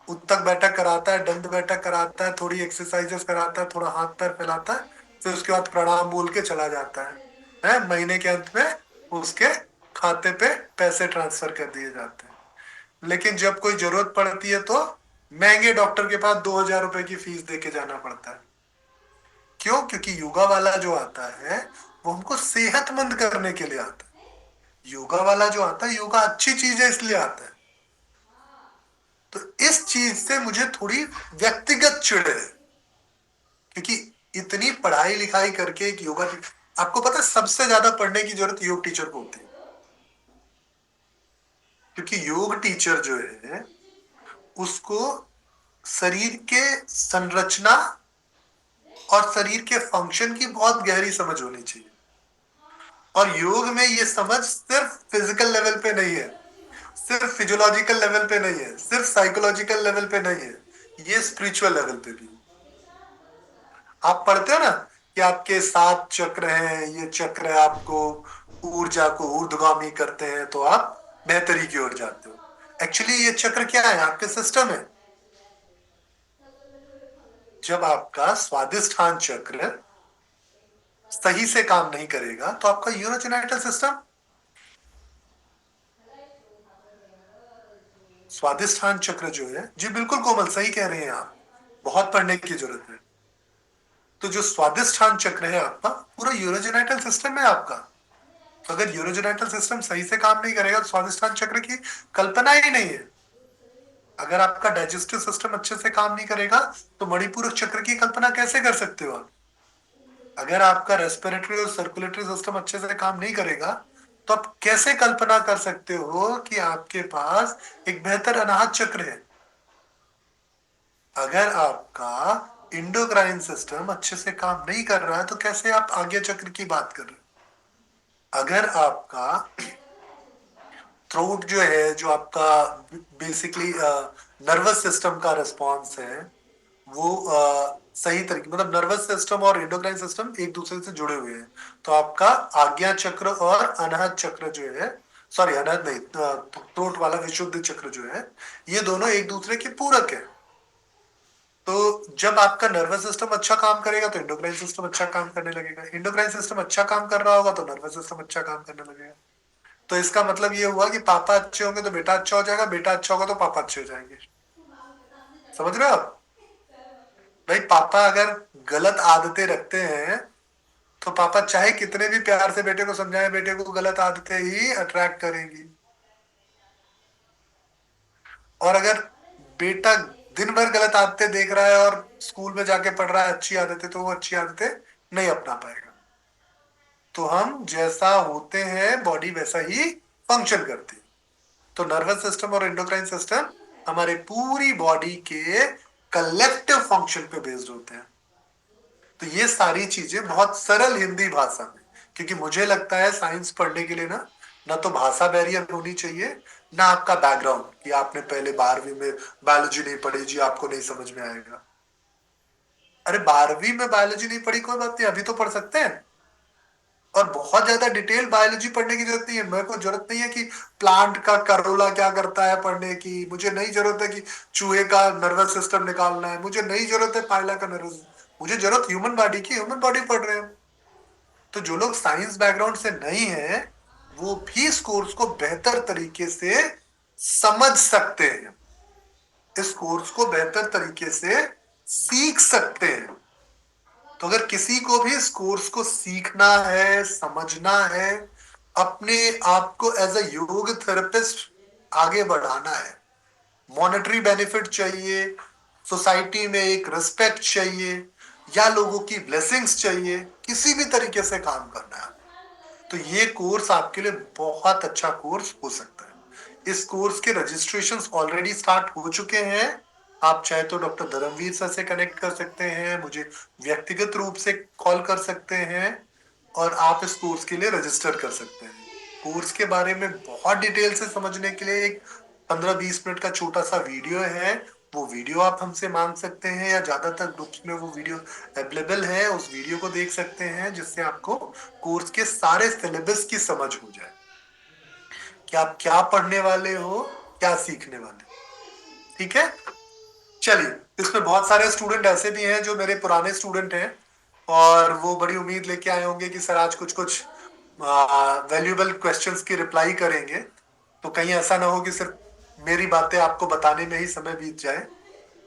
उत्तक बैठक कराता है, दंड बैठक कराता है, थोड़ी एक्सरसाइजेस कराता है, थोड़ा हाथ पैर फैलाता है, फिर उसके बाद प्रणाम बोल के चला जाता है। महीने के अंत में उसके खाते पे पैसे ट्रांसफर कर दिए जाते हैं। लेकिन जब कोई जरूरत पड़ती है तो महंगे डॉक्टर के पास 2000 रुपए की फीस दे के जाना पड़ता है। क्यों? क्योंकि योगा वाला जो आता है वो हमको सेहतमंद करने के लिए आता है। योगा वाला जो आता है, योगा अच्छी चीज है इसलिए आता है। तो इस चीज से मुझे थोड़ी व्यक्तिगत चिढ़ है, क्योंकि इतनी पढ़ाई लिखाई करके एक योगा, आपको पता है सबसे ज्यादा पढ़ने की जरूरत योग टीचर को होती है। क्योंकि योग टीचर जो है उसको शरीर के संरचना और शरीर के फंक्शन की बहुत गहरी समझ होनी चाहिए। और योग में ये समझ सिर्फ फिजिकल लेवल पे नहीं है, सिर्फ फिजियोलॉजिकल लेवल पे नहीं है, सिर्फ साइकोलॉजिकल लेवल पे नहीं है, ये स्पिरिचुअल लेवल पे भी। आप पढ़ते हो ना कि आपके 7 चक्र हैं, ये चक्र आपको ऊर्जा को ऊर्ध्वगामी करते हैं तो आप बेहतरी की ओर जाते हो। एक्चुअली ये चक्र क्या है, आपके सिस्टम है। जब आपका स्वादिष्ठान चक्र सही से काम नहीं करेगा तो आपका यूरोजेनिटल सिस्टम स्वादिष्ठान चक्र जो है, जी बिल्कुल कोमल, सही कह रहे हैं आप, बहुत पढ़ने की जरूरत है। तो जो स्वादिष्ठान चक्र है आपका, पूरा यूरोजेनाइटल सिस्टम है आपका। तो अगर यूरोजेनाइटल सिस्टम सही से काम नहीं करेगा तो स्वादिष्ठान चक्र की कल्पना ही नहीं है। अगर आपका डाइजेस्टिव सिस्टम अच्छे से काम नहीं करेगा तो मणिपूरक चक्र की कल्पना कैसे कर सकते हो आप? अगर आपका रेस्पिरेटरी और सर्कुलेटरी सिस्टम अच्छे से काम नहीं करेगा तो आप कैसे कल्पना कर सकते हो कि आपके पास एक बेहतर अनाहत चक्र है? अगर आपका इंडोक्राइन सिस्टम अच्छे से काम नहीं कर रहा है तो कैसे आप आज्ञा चक्र की बात कर रहे हो? अगर आपका थ्रोट जो है, जो आपका बेसिकली नर्वस सिस्टम का रिस्पॉन्स है, वो सही तरीके, मतलब नर्वस सिस्टम और एंडोक्राइन सिस्टम एक दूसरे से जुड़े हुए हैं, तो आपका आज्ञा चक्र और अनाहत चक्र जो है, सॉरी अनाहत नहीं, थ्रोट वाला विशुद्ध चक्र जो है, ये दोनों एक दूसरे के पूरक है। तो जब आपका नर्वस सिस्टम अच्छा काम करेगा तो एंडोक्राइन सिस्टम अच्छा काम करने लगेगा, एंडोक्राइन सिस्टम अच्छा काम कर रहा होगा तो नर्वस सिस्टम अच्छा काम करने लगेगा। तो इसका मतलब ये हुआ कि पापा अच्छे होंगे तो बेटा अच्छा हो जाएगा, बेटा अच्छा होगा तो पापा अच्छे हो जाएंगे। समझ रहे हो आप? भाई पापा अगर गलत आदतें रखते हैं तो पापा चाहे कितने भी प्यार से बेटे को समझाएं, बेटे को गलत आदतें ही अट्रैक्ट करेंगी। और अगर बेटा दिन भर गलत आदतें देख रहा है और स्कूल में जाके पढ़ रहा है अच्छी आदतें, तो वो अच्छी आदतें नहीं अपना पाएगा। तो हम जैसा होते हैं बॉडी वैसा ही फंक्शन करती है। तो नर्वस सिस्टम और एंडोक्राइन सिस्टम हमारे पूरी बॉडी के कलेक्टिव फंक्शन पे बेस्ड होते हैं। तो ये सारी चीजें बहुत सरल हिंदी भाषा में, क्योंकि मुझे लगता है साइंस पढ़ने के लिए ना तो भाषा बैरियर होनी चाहिए, ना आपका बैकग्राउंड कि आपने पहले 12वीं में बायोलॉजी नहीं पढ़ी जी आपको नहीं समझ में आएगा। अरे 12वीं में बायोलॉजी नहीं पढ़ी कोई बात नहीं, अभी तो पढ़ सकते हैं। और बहुत ज्यादा डिटेल बायोलॉजी पढ़ने की जरूरत नहीं है। मेरे को जरूरत नहीं है कि प्लांट का करोला क्या करता है पढ़ने की, मुझे नहीं जरूरत है कि चूहे का नर्वस सिस्टम निकालना है, मुझे नहीं जरूरत है पायला का नर्वस, मुझे जरूरत ह्यूमन बॉडी की, ह्यूमन बॉडी पढ़ रहे हैं। तो जो लोग साइंस बैकग्राउंड से नहीं है वो भी इस कोर्स को बेहतर तरीके से समझ सकते हैं, इस कोर्स को बेहतर तरीके से सीख सकते हैं। तो अगर किसी को भी इस कोर्स को सीखना है, समझना है, अपने आप को एज अ योग थेरेपिस्ट आगे बढ़ाना है, मॉनेटरी बेनिफिट चाहिए, सोसाइटी में एक रिस्पेक्ट चाहिए, या लोगों की ब्लेसिंग्स चाहिए, किसी भी तरीके से काम करना है, तो ये कोर्स आपके लिए बहुत अच्छा कोर्स हो सकता है। इस कोर्स के रजिस्ट्रेशंस ऑलरेडी स्टार्ट हो चुके हैं। आप चाहे तो डॉक्टर धर्मवीर सर से कनेक्ट कर सकते हैं, मुझे व्यक्तिगत रूप से कॉल कर सकते हैं और आप इस कोर्स के लिए रजिस्टर कर सकते हैं। कोर्स के बारे में बहुत डिटेल से समझने के लिए एक 15-20 मिनट का छोटा सा वीडियो है, वो वीडियो आप हमसे मांग सकते हैं, या ज्यादातर ग्रुप्स में वो वीडियो अवेलेबल है, उस वीडियो को देख सकते हैं, जिससे आपको कोर्स के सारे सिलेबस की समझ हो जाए कि आप क्या पढ़ने वाले हो, क्या सीखने वाले हो। ठीक है, चलिए। इसमें बहुत सारे स्टूडेंट ऐसे भी हैं जो मेरे पुराने स्टूडेंट हैं और वो बड़ी उम्मीद लेके आए होंगे कि सर आज कुछ कुछ वैल्यूएबल क्वेश्चंस की रिप्लाई करेंगे, तो कहीं ऐसा ना हो कि सिर्फ मेरी बातें आपको बताने में ही समय बीत जाए।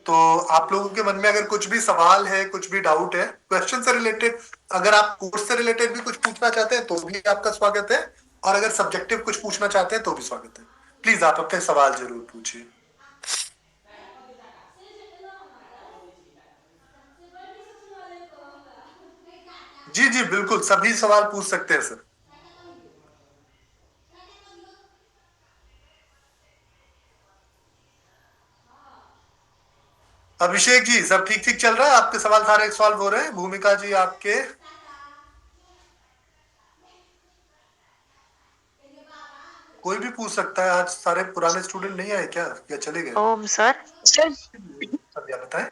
तो आप लोगों के मन में अगर कुछ भी सवाल है, कुछ भी डाउट है क्वेश्चन से रिलेटेड, अगर आप कोर्स से रिलेटेड भी कुछ पूछना चाहते हैं तो भी आपका स्वागत है, और अगर सब्जेक्टिव कुछ पूछना चाहते हैं तो भी स्वागत है। प्लीज आप अपने सवाल जरूर पूछिए। जी जी बिल्कुल, सभी सवाल पूछ सकते हैं सर। अभिषेक जी, सब ठीक ठीक चल रहा है? आपके सवाल सारे सॉल्व हो रहे हैं? भूमिका जी आपके? कोई भी पूछ सकता है, आज सारे पुराने स्टूडेंट नहीं आए क्या, या चले गए? ओम सर। सब या बताएं।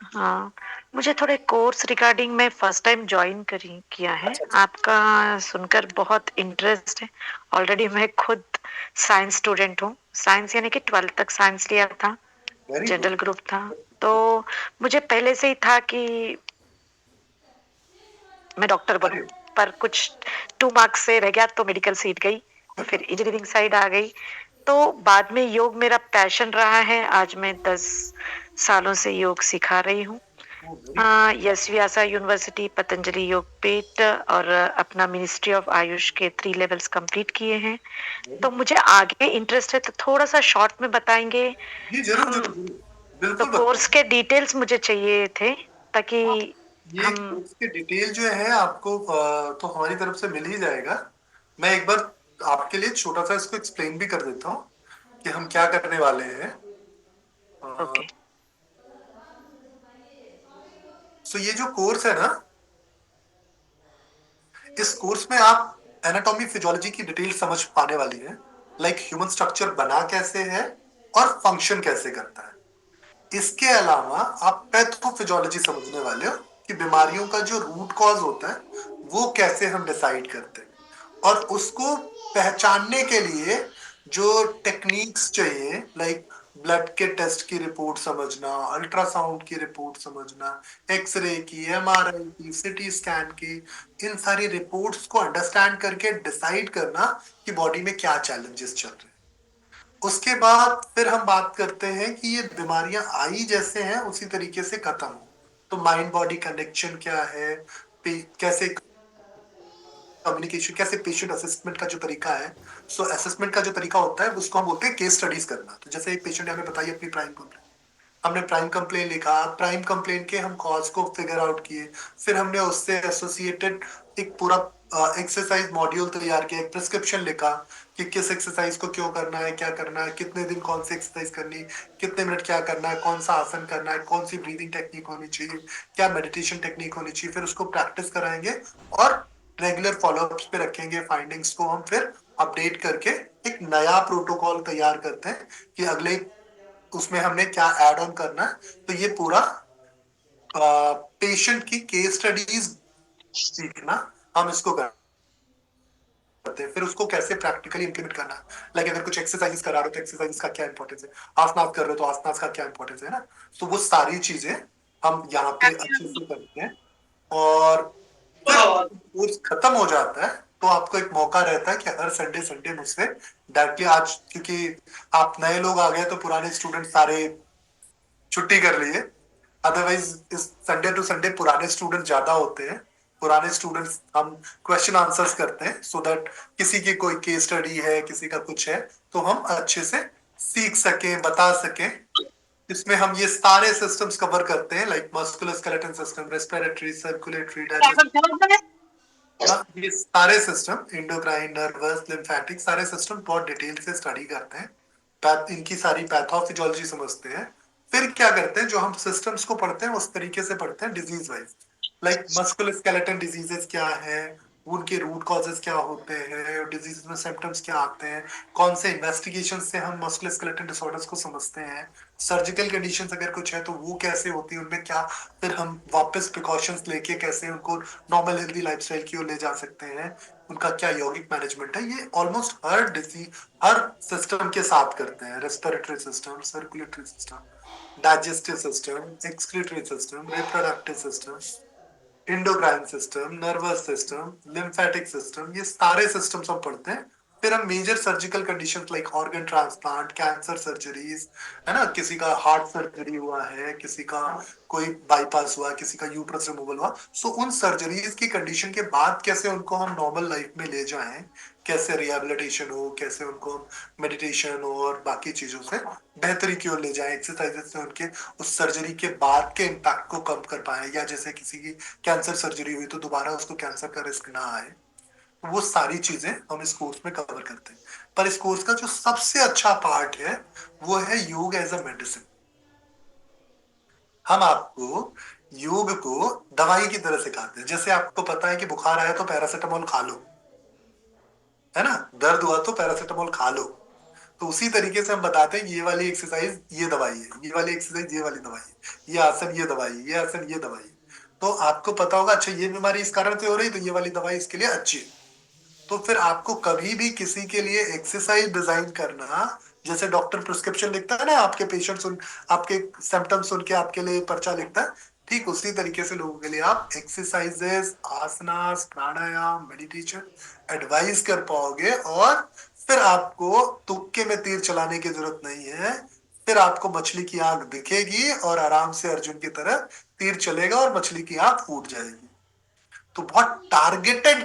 हाँ, मुझे थोड़े कोर्स रिगार्डिंग मैं फर्स्ट टाइम ज्वाइन किया है। अच्छा। आपका सुनकर बहुत इंटरेस्ट है। ऑलरेडी मैं खुद साइंस स्टूडेंट हूँ। साइंस यानी कि 12th तक साइंस लिया था, वेरी जनरल गुड। ग्रुप था। तो मुझे पहले से ही था कि मैं डॉक्टर बनूं, पर कुछ 2 मार्क्स से रह गया तो मेडिकल सीट गई, फिर इंजीनियरिंग साइड आ गई। तो बाद में योग मेरा पैशन रहा है। आज मैं 10 सालों से योग सिखा रही हूँ। यश व्यासा यूनिवर्सिटी, पतंजलि योगपीठ और अपना मिनिस्ट्री ऑफ आयुष के 3 लेवल्स कंप्लीट किए हैं। तो मुझे आगे इंटरेस्ट है, तो थोड़ा सा शॉर्ट में बताएंगे? जी जरूर हम जरूर तो बिल्कुल कोर्स के डिटेल्स मुझे चाहिए थे, ताकि ये हम कोर्स के डिटेल जो है आपको तो हमारी तरफ से मिल ही जाएगा। मैं एक बार आपके लिए छोटा सा इसको एक्सप्लेन भी कर देता हूँ कि हम क्या करने वाले हैं। ओके। सो ये जो कोर्स है ना, इस कोर्स में आप एनाटॉमी फिजियोलॉजी की डिटेल समझ पाने वाली है, लाइक ह्यूमन स्ट्रक्चर बना कैसे है और फंक्शन कैसे करता है। इसके अलावा आप पैथोफिजियोलॉजी समझने वाले हो कि बीमारियों का जो रूट कॉज होता है वो कैसे हम डिसाइड करते हैं, और उसको पहचानने के लिए जो टेक्निक्स चाहिए, लाइक ब्लड के टेस्ट की रिपोर्ट समझना, अल्ट्रासाउंड की रिपोर्ट समझना, एक्सरे की, एमआरआई की, सिटी स्कैन की, इन सारी रिपोर्ट्स को अंडरस्टैंड करके डिसाइड करना कि बॉडी में क्या चैलेंजेस चल रहे हैं। उसके बाद फिर हम बात करते हैं कि ये बीमारियां आई जैसे हैं उसी तरीके से खत्म हो, तो माइंड बॉडी कनेक्शन क्या है, कैसे कम्युनिकेशन, कैसे पेशेंट असेसमेंट का जो तरीका है। सो असेसमेंट का जो तरीका होता है उसको हम बोलते हैं केस स्टडीज करना। तो जैसे एक पेशेंट ने हमें बताई अपनी प्राइम कंप्लेन, हमने प्राइम कंप्लेन लिखा, प्राइम कंप्लेन के हम कॉज को फिगर आउट किए, फिर हमने उससे एसोसिएटेड एक पूरा एक्सरसाइज मॉड्यूल तैयार किया, एक प्रिस्क्रिप्शन लिखा कि किस एक्सरसाइज को क्यों करना है, क्या करना है, कितने दिन कौन सी एक्सरसाइज करनी, कितने मिनट क्या करना है, कौन सा आसन करना है, कौन सी ब्रीदिंग टेक्निक होनी चाहिए, क्या मेडिटेशन टेक्निक होनी चाहिए। फिर उसको प्रैक्टिस कराएंगे और रेगुलर फॉलोअप्स पे रखेंगे। फाइंडिंग्स को हम फिर अपडेट करके एक नया प्रोटोकॉल तैयार करते हैं कि अगले उसमें हमने क्या ऐड ऑन करना है। तो ये पूरा पेशेंट की केस स्टडीज सीखना हम इसको करते हैं। फिर उसको कैसे प्रैक्टिकली इंप्लीमेंट करना है, लाइक अगर कुछ एक्सरसाइज करा रहे हो तो एक्सरसाइज का क्या इंपॉर्टेंस है, आसनास कर रहे हो तो आसनास का क्या इंपॉर्टेंस है ना। तो वो सारी चीजें हम यहाँ पे अच्छे से करते हैं। और कोर्स खत्म हो जाता है तो आपको एक मौका रहता है कि हर संडे संडे मुझसे डायरेक्टली, आज क्योंकि आप नए लोग आ गए तो पुराने स्टूडेंट सारे छुट्टी कर लिए, अदरवाइज इस संडे टू संडे पुराने स्टूडेंट ज्यादा होते हैं। पुराने स्टूडेंट्स हम क्वेश्चन आंसर्स करते हैं सो दैट किसी की कोई केस स्टडी है, किसी का कुछ है, तो हम अच्छे से सीख सके, बता सके। इसमें हम ये सारे सिस्टम्स कवर करते हैं, like musculoskeletal system, respiratory, circulatory, ये सारे सिस्टम, एंडोक्राइन, नर्वस, लिम्फेटिक, सारे सिस्टम बहुत डिटेल से स्टडी करते हैं, इनकी सारी पैथोफिजियोलॉजी समझते हैं। फिर क्या करते हैं, जो हम सिस्टम्स को पढ़ते हैं उस तरीके से पढ़ते हैं disease wise, like musculoskeletal diseases क्या है, उनके रूट कॉजेस क्या होते हैं, डिजीज में सिम्टम्स क्या आते हैं, कौन से इन्वेस्टिगेशन से हम मस्कुलोस्केलेटल डिसऑर्डर्स को समझते हैं, सर्जिकल कंडीशंस अगर कुछ है तो वो कैसे होती है, उनमें क्या फिर हम वापस प्रिकॉशंस लेके कैसे उनको नॉर्मल हेल्दी लाइफस्टाइल की ओर ले जा सकते हैं, उनका क्या यौगिक मैनेजमेंट है। ये ऑलमोस्ट हर डिजीज, हर सिस्टम के साथ करते हैं, respiratory system, circulatory system, digestive system, excretory system, reproductive system, endocrine system, nervous system, lymphatic system, ये सारे सिस्टम्स हम पढ़ते हैं। फिर हम major surgical conditions like organ transplant, cancer surgeries, है ना, किसी का हार्ट सर्जरी हुआ है, किसी का कोई बाईपास हुआ, किसी का यूट्रस रिमूवल हुआ, सो उन सर्जरीज की कंडीशन के बाद कैसे उनको हम नॉर्मल लाइफ में ले जाएं, कैसे रिहेबिलिटेशन हो, कैसे उनको मेडिटेशन और बाकी चीजों से बेहतरी की ओर ले जाएं, एक्सरसाइजेस से उनके उस सर्जरी के बाद के इम्पैक्ट को कम कर पाए, या जैसे किसी की कैंसर सर्जरी हुई तो दोबारा उसको कैंसर का रिस्क ना आए। वो सारी चीजें हम इस कोर्स में कवर करते हैं। पर इस कोर्स का जो सबसे अच्छा पार्ट है वो है योग एज अ मेडिसिन। हम आपको योग को दवाई की तरह सिखाते हैं। जैसे आपको पता है कि बुखार आया तो पैरासिटामोल खा लो, है ना, दर्द हुआ तो पैरासिटामोल खा लो, तो उसी तरीके से हम बताते हैं ये वाली एक्सरसाइज ये दवाई है, ये वाली एक्सरसाइज ये वाली दवाई है, ये आसन ये दवाई, ये आसन ये दवाई। तो आपको पता होगा अच्छा ये बीमारी इस कारण से हो रही तो ये वाली दवाई इसके लिए अच्छी है। तो फिर आपको कभी भी किसी के लिए एक्सरसाइज डिजाइन करना, जैसे डॉक्टर प्रिस्क्रिप्शन लिखता है ना, आपके पेशेंट सुन, आपके सिम्टम्स सुन के आपके लिए पर्चा लिखता है, ठीक उसी तरीके से लोगों के लिए आप एक्सरसाइजेस, आसनास, प्राणायाम, मेडिटेशन एडवाइस कर पाओगे और फिर आपको तुक्के में तीर चलाने की जरूरत नहीं है, फिर आपको मछली की आंख दिखेगी और आराम से अर्जुन की तरह तीर चलेगा और मछली की आंख फूट जाएगी। तो बहुत टारगेटेड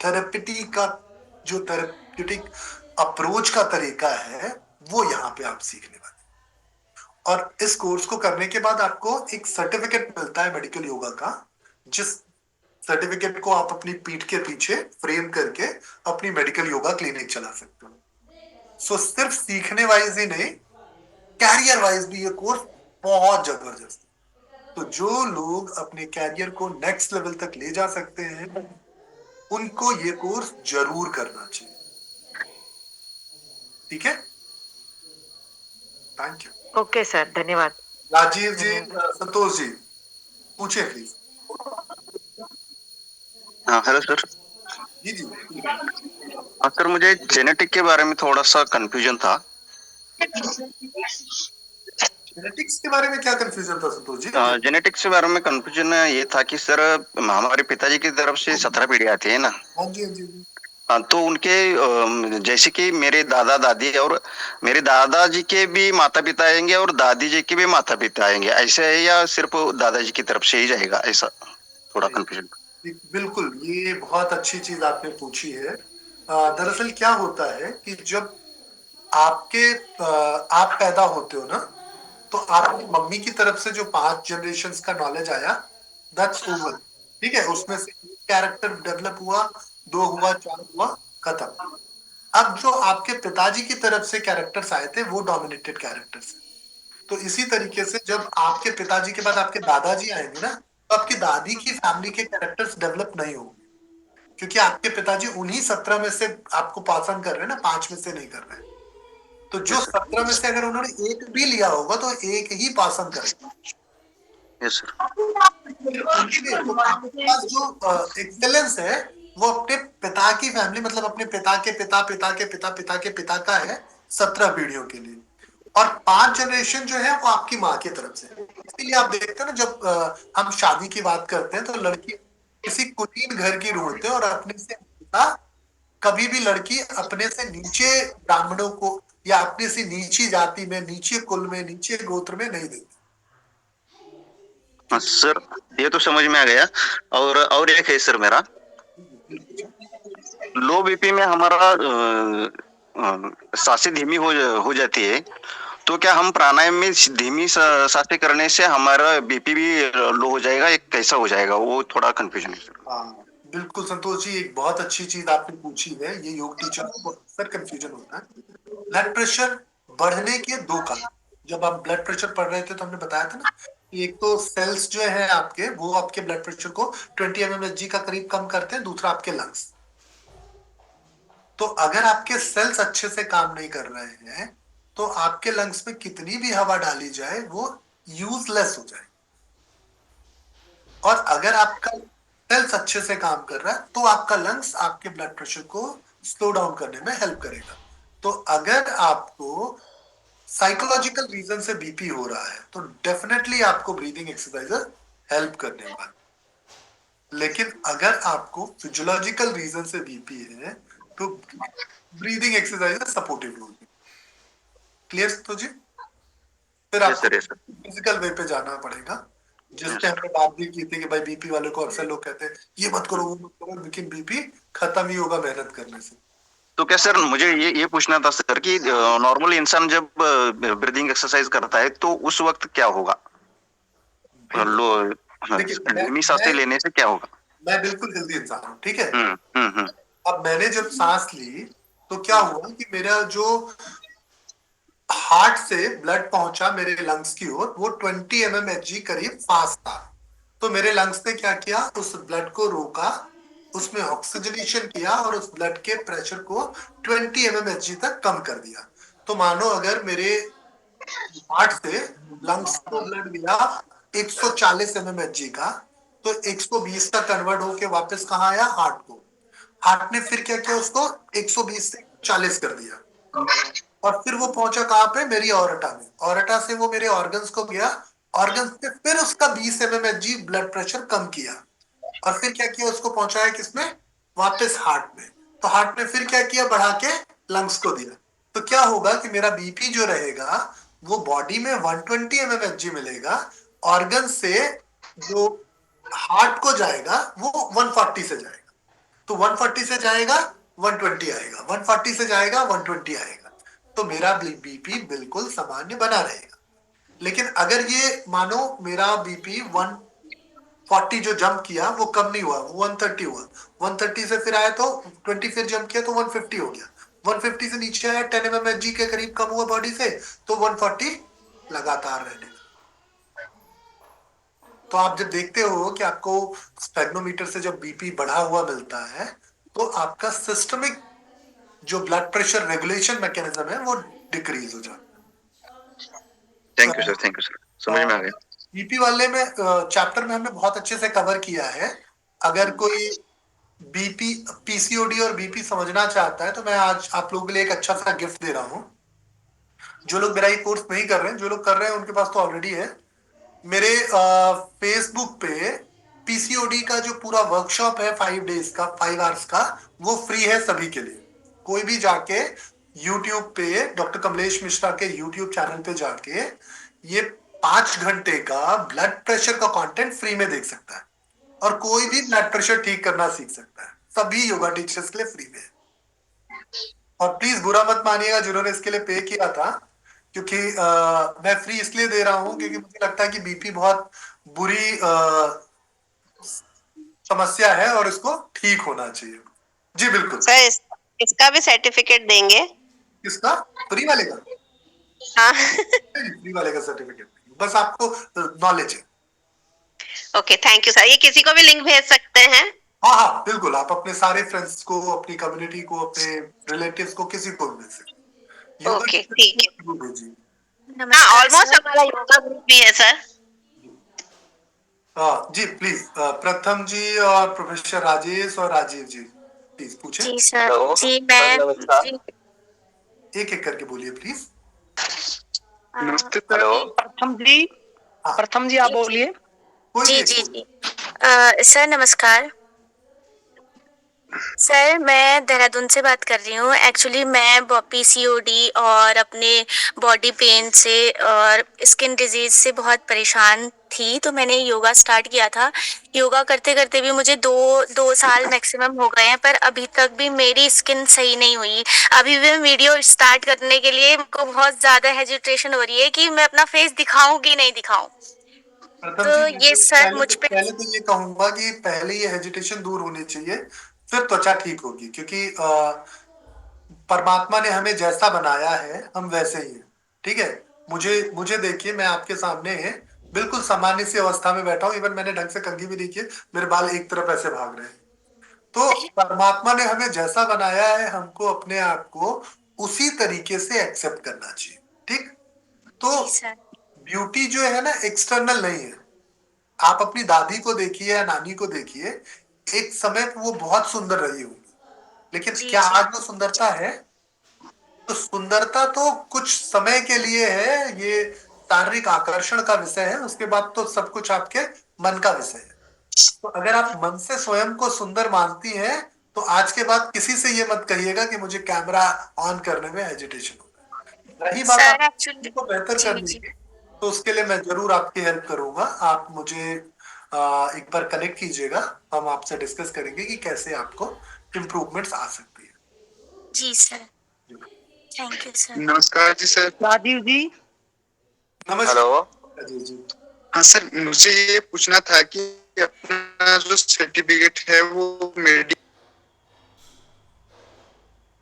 थेरेपिटी का जो थेरेप्यूटिक अप्रोच का तरीका है वो यहाँ पे आप सीखने वाले। और इस कोर्स को करने के बाद आपको एक सर्टिफिकेट मिलता है मेडिकल योगा का, जिस सर्टिफिकेट को आप अपनी पीठ के पीछे फ्रेम करके अपनी मेडिकल योगा क्लिनिक चला सकते हो। सो सिर्फ सीखने वाइज ही नहीं, कैरियर वाइज भी ये कोर्स बहुत जबरदस्त है। तो जो लोग अपने कैरियर को नेक्स्ट लेवल तक ले जा सकते हैं उनको ये कोर्स जरूर करना चाहिए। ठीक है, थैंक यू। ओके सर, धन्यवाद। राजीव जी, संतोष जी पूछे प्लीज। हाँ, हेलो सर। जी जी। हाँ सर, मुझे जेनेटिक के बारे में थोड़ा सा कंफ्यूजन था। जेनेटिक्स के बारे में क्या कंफ्यूजन था संतोष जी? जेनेटिक्स के बारे में कंफ्यूजन ये था कि सर हमारे पिताजी की तरफ से 17 पीढ़ी आती है ना। हाँ जी, हाँ जी। तो उनके जैसे कि मेरे दादा दादी और मेरे दादाजी के भी माता पिता आएंगे और दादी जी के भी माता पिता आएंगे, ऐसे है या सिर्फ दादाजी की तरफ से ही जाएगा? ऐसा थोड़ा कंफ्यूजन। बिल्कुल, ये बहुत अच्छी चीज आपने पूछी है। दरअसल क्या होता है कि जब आप पैदा होते हो ना, तो आपकी मम्मी की तरफ से जो 5 जनरेशंस का नॉलेज आया, दैट्स ओवर। ठीक है, उसमें से कैरेक्टर डेवलप हुआ, 2 हुआ, 4 हुआ, खत्म। अब जो आपके पिताजी की तरफ से कैरेक्टर्स आए थे वो डोमिनेटेड कैरेक्टर्स। तो इसी तरीके से जब आपके पिताजी के बाद आपके दादाजी आएंगे ना, तो आपकी दादी की फैमिली के कैरेक्टर्स डेवलप नहीं होंगे, क्योंकि आपके पिताजी उन्हीं 17 में से आपको पास ऑन कर रहे हैं ना, 5 में से नहीं कर रहे हैं। तो जो 17 में से अगर उन्होंने एक भी लिया होगा तो एक ही पास ऑन करेगा। Yes sir. तो आपके पास जो एक्सेलेंस है वो अपने पिता की फैमिली, मतलब अपने पिता के पिता, पिता के पिता, पिता के पिता का है 17 पीढ़ियों के लिए। और 5 जनरेशन जो है वो आपकी माँ की तरफ से। इसलिए आप देखते हैं ना, जब हम शादी की बात करते हैं तो लड़की किसी कुलीन घर की ढूंढते हैं और अपने से कभी भी लड़की अपने से नीचे ब्राह्मणों को या अपने से नीची जाति में, नीचे कुल में, नीचे गोत्र में नहीं देती। हाँ सर, ये तो समझ में आ गया। और एक है सर मेरा, लो बीपी में हमारा सांसें धीमी हो जाती है, तो क्या हम प्राणायाम में धीमी सांसें करने से हमारा बीपी भी लो हो जाएगा? एक कैसा हो जाएगा? वो थोड़ा कंफ्यूजन है सर। हाँ बिल्कुल संतोष जी, एक बहुत अच्छी चीज आपने पूछी है। ये योग टीचर को अक्सर कंफ्यूजन होता है। ब्लड प्रेशर बढ़ने के 2 कारण। जब आप ब्लड प्रेशर पढ़ रहे थे तो हमने बताया था ना, एक तो सेल्स जो है आपके, वो आपके ब्लड प्रेशर को 20 mmHg का करीब कम करते हैं, दूसरा आपके लंग्स। तो अगर आपके सेल्स अच्छे से काम नहीं कर रहे हैं तो आपके लंग्स में कितनी भी हवा डाली जाए वो यूजलेस हो जाए। और अगर आपका सेल्स अच्छे से काम कर रहा है तो आपका लंग्स आपके ब्लड प्रेशर को स्लो डाउन करने में हेल्प करेगा। तो अगर आपको साइकोलॉजिकल रीजन से बीपी हो रहा है तो डेफिनेटली आपको ब्रीदिंग एक्सरसाइज हेल्प करने वाले। लेकिन अगर आपको फिजियोलॉजिकल रीजन से बीपी है तो ब्रीदिंग एक्सरसाइज सपोर्टिव होगी। क्लियर तो जी? फिर आपको फिजिकल वे पे जाना पड़ेगा, जिसपे हमने बात भी की थी कि भाई बीपी वाले को अक्सर लोग कहते हैं ये मत करो वो मत करो, लेकिन बीपी खत्म ही होगा मेहनत करने से। तो क्या सर, मुझे ये पूछना था सर कि नॉर्मल इंसान जब ब्रीदिंग एक्सरसाइज करता है तो उस वक्त क्या होगा? धीमी सांसें लेने से क्या होगा? मैं बिल्कुल हेल्दी इंसान हूँ, ठीक है। अब मैंने जब सांस ली तो क्या हुआ कि मेरा जो हार्ट से ब्लड पहुंचा मेरे लंग्स की ओर, वो 20 mmHg करीब फास्ट था। तो मेरे लंग्स ने क्या किया, उस ब्लड को रोका, उसमें ऑक्सीजनेशन किया और उस ब्लड के प्रेशर को 20 mmHg तक कम कर दिया। तो मानो अगर मेरे हार्ट से लंग्स को ब्लड मिला 140 mmHg का, तो 120 का कन्वर्ट होके वापस कहाँ आया? हार्ट को। हार्ट ने फिर क्या किया, उसको 120 से 40 कर दिया और फिर वो पहुंचा कहाँ पे? मेरी ऑर्टा में। ऑर्टा से वो मेरे ऑर्गन्स को गया, ऑर्गन्स पे फिर उसका 20 mmHg ब्लड प्रेशर कम किया और फिर क्या किया, उसको पहुंचाया किसमें? वापस हार्ट में। तो हार्ट ने फिर क्या किया, बढ़ा के लंग्स को दिया, तो क्या होगा कि मेरा बीपी जो रहेगा वो बॉडी में 120 mmHg मिलेगा, ऑर्गन से जो हार्ट को जाएगा वो 140 से जाएगा, तो 140 से जाएगा 120 आएगा, 140 से जाएगा 120 आएगा, तो मेरा बीपी बिल्कुल सामान्य बना रहेगा। लेकिन अगर ये मानो मेरा बीपी 140 जो जंप किया वो कम नहीं हुआ, वो 130 हुआ, 130 से फिर आया तो 20 फिर जंप किया तो 150 हो गया, 150 से नीचे आया 10 mmHg के करीब कम हुआ बॉडी से, तो 140 लगातार रहने। तो आप जब देखते हो कि आपको स्पेग्नोमीटर से जब बीपी बढ़ा हुआ मिलता है तो आपका सिस्टमिक जो ब्लड प्रेशर रेगुलेशन मैकेनिज्म है वो डिक्रीज हो जाता है। थैंक यू सर, समझ में आ गया। बीपी वाले में चैप्टर में हमने बहुत अच्छे से कवर किया है। अगर कोई बीपी पीसीओडी और बीपी समझना चाहता है तो मैं आज आप लोगों के लिए एक अच्छा सा गिफ्ट दे रहा हूं। जो लोग मेरा ये कोर्स नहीं कर रहे हैं, जो लोग कर रहे हैं उनके पास तो ऑलरेडी है। मेरे फेसबुक पे पीसीओडी का जो पूरा वर्कशॉप है 5 डेज का, 5 आवर्स का, वो फ्री है सभी के लिए। कोई भी जाके यूट्यूब पे डॉक्टर कमलेश मिश्रा के यूट्यूब चैनल पे जाके ये 5 घंटे का ब्लड प्रेशर का कंटेंट फ्री में देख सकता है और कोई भी ब्लड प्रेशर ठीक करना सीख सकता है। सभी योगा टीचर्स के लिए फ्री में। और प्लीज बुरा मत मानिएगा जिन्होंने इसके लिए पे किया था, क्योंकि मैं फ्री इसलिए दे रहा हूं क्योंकि मुझे लगता है कि बीपी बहुत बुरी समस्या है और इसको ठीक होना चाहिए। जी बिल्कुल सर, इसका भी सर्टिफिकेट देंगे? किसका? फ्री वाले का? हाँ। फ्री वाले का सर्टिफिकेट, बस आपको नॉलेज है। Okay, thank you sir. ये किसी को भी लिंक भेज सकते हैं? हाँ हाँ बिल्कुल, आप अपने सारे फ्रेंड्स को, अपनी कम्युनिटी को, अपने रिलेटिव्स को, किसी को भी भेज सकते हैं। ओके, ठीक है। भेजिए। हाँ, ऑलमोस्ट हमारा योगा ग्रुप भी है सर। जी प्लीज, प्रथम जी और प्रोफेसर राजेश और राजीव जी प्लीज पूछे। जी सर। जी मैं जी एक एक करके बोलिए प्लीज। नमस्ते प्रथम जी आप बोलिए। जी जी जी सर नमस्कार। सर मैं देहरादून से बात कर रही हूँ। एक्चुअली मैं पीसीओडी और अपने बॉडी पेन से और स्किन डिजीज से बहुत परेशान थी, तो मैंने योगा स्टार्ट किया था। योगा करते करते भी मुझे दो साल मैक्सिमम हो गए हैं, पर अभी तक भी मेरी स्किन सही नहीं हुई। अभी भी वीडियो स्टार्ट करने के लिए मुझको बहुत ज्यादा हेजिटेशन हो रही है कि मैं अपना फेस दिखाऊं कि नहीं दिखाऊं। तो ये सर मुझ पे पहले तो ये कहूंगा कि पहले ये हेजिटेशन दूर होनी चाहिए, फिर त्वचा ठीक होगी, क्योंकि परमात्मा ने हमें जैसा बनाया है हम वैसे ही हैं। ठीक है, मुझे देखिए, मैं आपके सामने बिल्कुल सामान्य सी अवस्था में बैठा हूँ। इवन मैंने ढंग से कंघी भी नहीं की, मेरे बाल एक तरफ ऐसे भाग रहे हैं। तो परमात्मा ने हमें जैसा बनाया है, हमको अपने आप को उसी तरीके से एक्सेप्ट करना चाहिए। ठीक, तो ब्यूटी जो है ना एक्सटर्नल नहीं है। आप अपनी दादी को देखिए या नानी को देखिए, एक समय वो बहुत सुंदर रही होगी, लेकिन क्या आज वो सुंदरता है? तो सुंदरता तो कुछ समय के लिए है, ये शारीरिक आकर्षण का विषय है, उसके बाद तो सब कुछ आपके मन का विषय है। तो अगर आप मन से स्वयं को सुंदर मानती हैं तो आज के बाद किसी से ये मत कहिएगा कि मुझे कैमरा ऑन करने में हेजिटेशन होता है। रही बात आपको बेहतर करने की, तो उसके लिए मैं जरूर आपकी हेल्प करूंगा। आप मुझे एक बार कनेक्ट कीजिएगा, हम आपसे डिस्कस करेंगे कि कैसे आपको इम्प्रूवमेंट्स आ सकती है। जी सर, थैंक यू सर। नमस्कार जी सर। राजीव जी नमस्कार। हेलो जी जी हाँ सर, मुझे ये पूछना था कि अपना जो सर्टिफिकेट है वो मेडी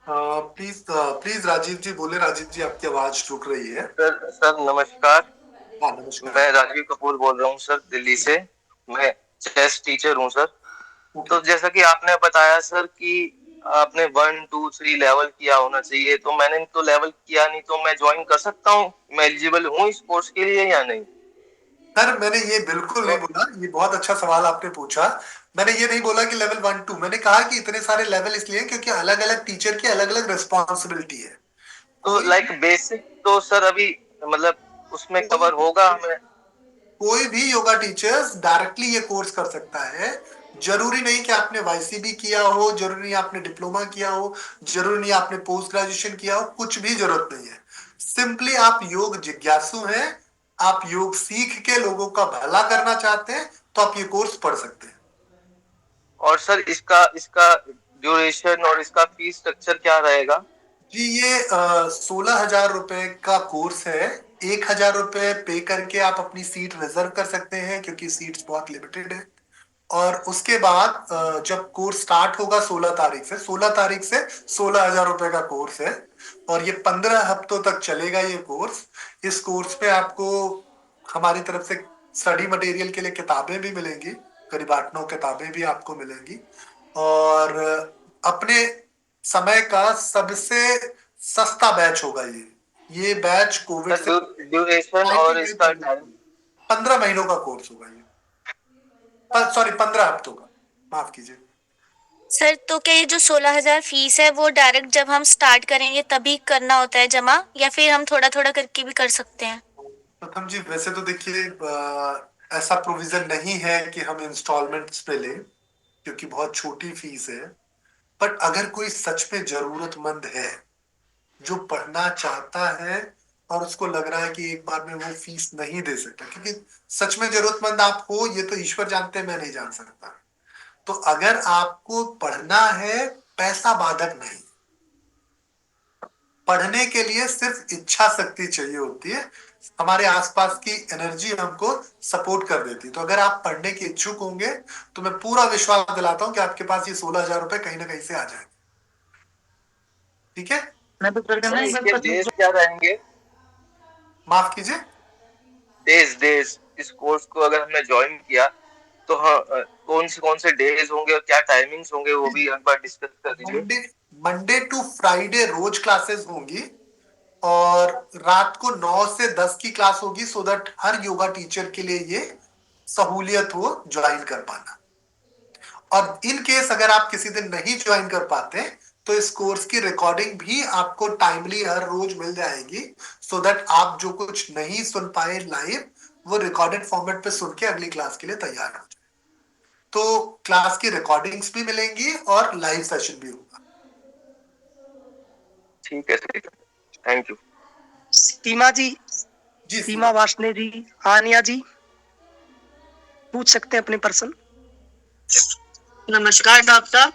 प्लीज राजीव जी बोले। राजीव जी आपकी आवाज रुक रही है। सर नमस्कार। हाँ नमस्कार। मैं राजीव कपूर बोल रहा हूँ सर, दिल्ली से। मैं चेस टीचर हूँ सर। तो जैसा कि आपने बताया सर कि आपने 1, 2, 3 लेवल किया होना चाहिए, तो मैंने तो लेवल किया नहीं, तो मैं ज्वाइन कर सकता हूँ? मैं एलिजिबल हूँ इस कोर्स के लिए या नहीं? सर मैंने ये बिल्कुल नहीं बोला, ये बहुत अच्छा सवाल आपने पूछा। मैंने ये नहीं बोला कि लेवल 1, 2, मैंने कहा कि इतने सारे लेवल इसलिए क्योंकि अलग अलग टीचर की अलग अलग रिस्पॉन्सिबिलिटी है। तो लाइक बेसिक तो सर अभी मतलब उसमें कवर होगा हमें? कोई भी योगा टीचर्स डायरेक्टली ये कोर्स कर सकता है। जरूरी नहीं कि आपने वाईसीबी किया हो, जरूरी नहीं आपने डिप्लोमा किया हो, जरूरी नहीं आपने पोस्ट ग्रेजुएशन किया हो, कुछ भी जरूरत नहीं है। सिंपली आप योग जिज्ञासु हैं, आप योग सीख के लोगों का भला करना चाहते हैं, तो आप ये कोर्स पढ़ सकते हैं। और सर इसका इसका ड्यूरेशन और इसका फीस स्ट्रक्चर क्या रहेगा? जी ये 16,000 रुपए का कोर्स है। 1,000 रुपए पे करके आप अपनी सीट रिजर्व कर सकते हैं, क्योंकि सीट्स बहुत लिमिटेड है। और उसके बाद जब कोर्स स्टार्ट होगा 16 तारीख से 16,000 रुपए का कोर्स है, और ये 15 हफ्तों तक चलेगा ये कोर्स। इस कोर्स पे आपको हमारी तरफ से स्टडी मटेरियल के लिए किताबें भी मिलेंगी, करीब 8-9 किताबें भी आपको मिलेंगी। और अपने समय का सबसे सस्ता बैच होगा ये बैच कोविड से ड्यूरेशन और इसका टाइम? 15 महीनों का कोर्स होगा ये, सॉरी 15 हफ्तों का, माफ कीजिए। सर तो क्या ये जो 16,000 फीस है वो डायरेक्ट जब हम स्टार्ट करेंगे तभी करना होता है जमा, या फिर हम थोड़ा थोड़ा करके भी कर सकते हैं? प्रथम जी वैसे तो देखिए ऐसा प्रोविजन नहीं है कि हम इंस्टॉलमेंट्स पे लें, क्योंकि बहुत छोटी फीस है। बट अगर कोई सच में जरूरतमंद है जो पढ़ना चाहता है और उसको लग रहा है कि एक बार में वो फीस नहीं दे सकता, क्योंकि सच में जरूरतमंद आप हो ये तो ईश्वर जानते हैं, मैं नहीं जान सकता। तो अगर आपको पढ़ना है, पैसा बाधक नहीं, पढ़ने के लिए सिर्फ इच्छा शक्ति चाहिए होती है। हमारे आसपास की एनर्जी हमको सपोर्ट कर देती है। तो अगर आप पढ़ने के इच्छुक होंगे तो मैं पूरा विश्वास दिलाता हूं कि आपके पास ये 16,000 रुपए कहीं ना कहीं से आ जाएंगे। ठीक है, सर इसके डेज क्या रहेंगे? माफ कीजिए, डेज इस कोर्स को अगर हमने ज्वाइन किया तो हाँ कौन से डेज होंगे और क्या टाइमिंग्स होंगे वो भी एक बार डिस्कस कर दीजिए। मंडे टू फ्राइडे रोज क्लासेस होंगी, और रात को 9 से 10 की क्लास होगी, so that her yoga teacher के लिए ये सहूलियत हो ज्वाइन कर पाना। और इन केस अगर आप किसी दिन नहीं ज्वाइन कर पाते तो इस कोर्स की रिकॉर्डिंग भी आपको टाइमली हर रोज मिल जाएगी, सो दैट आप जो कुछ नहीं सुन पाए लाइव वो रिकॉर्डेड फॉर्मेट पे सुन के अगली क्लास के लिए तैयार हो जाए। तो क्लास की रिकॉर्डिंग्स भी मिलेंगी और लाइव सेशन भी होगा। ठीक है, थैंक यू। सीमा जी, सीमा वार्ष्णेय जी, आनिया जी पूछ सकते हैं अपने पर्सन। नमस्कार डॉक्टर साहब,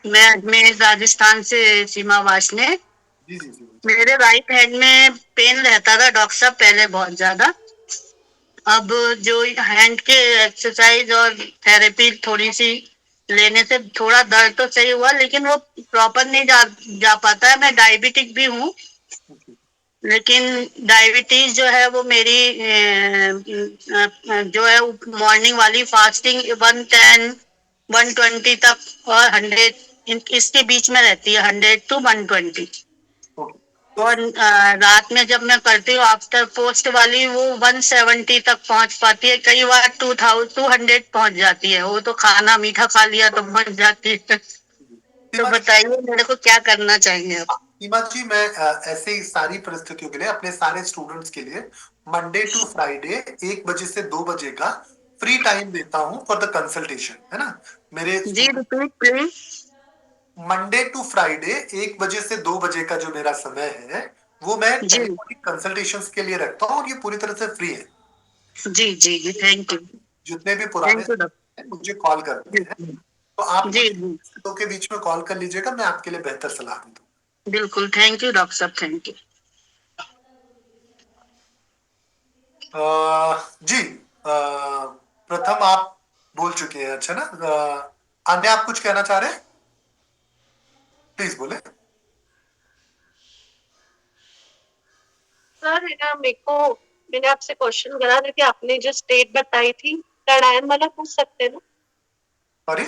मैं अजमेर राजस्थान से सीमा वार्ष्णेय। मेरे राइट हैंड में पेन रहता था डॉक्टर साहब पहले बहुत ज्यादा। अब जो हैंड के एक्सरसाइज और थेरेपी थोड़ी सी लेने से थोड़ा दर्द तो सही हुआ, लेकिन वो प्रॉपर नहीं जा पाता है। मैं डायबिटिक भी हूँ, लेकिन डायबिटीज जो है वो मेरी जो है मॉर्निंग वाली फास्टिंग 110, 120 तक और 100 इसके बीच में रहती है, 100 to 120। और रात में जब मैं करती हूँ आफ्टर पोस्ट वाली वो 170 तक पहुंच पाती है, कई बार 200 पहुंच जाती है। वो तो खाना मीठा खा लिया तो पहुंच जाती है। तो बताइए मेरे को क्या करना चाहिए अब? सीमा जी मैं ऐसे ही सारी परिस्थितियों के लिए अपने सारे स्टूडेंट्स के लिए मंडे टू फ्राइडे 1 बजे से 2 बजे का फ्री टाइम देता हूँ फॉर द कंसल्टेशन, है ना। मेरे जी repeat please. Monday to Friday 1 बजे से 2 बजे का जो मेरा समय है वो मैं कंसल्टेशंस के लिए रखता हूँ, और ये पूरी तरह से फ्री है। जी जी जी, थैंक यू। जितने भी पुराने मुझे कॉल करते हैं तो आप तो के बीच में कॉल कर लीजिएगा, मैं आपके लिए बेहतर सलाह दे दूँ। बिल्कुल, थैंक यू डॉक्टर साहब, थैंक यू। जी प्रथम आप बोल चुके हैं, अच्छा ना। अन्य आप कुछ कहना चाह रहे हैं, प्लीज बोले। सर मैंने आपसे क्वेश्चन करा था कि आपने जो स्टेट बताई थी प्राणायाम वाला पूछ सकते हैं ना? सॉरी,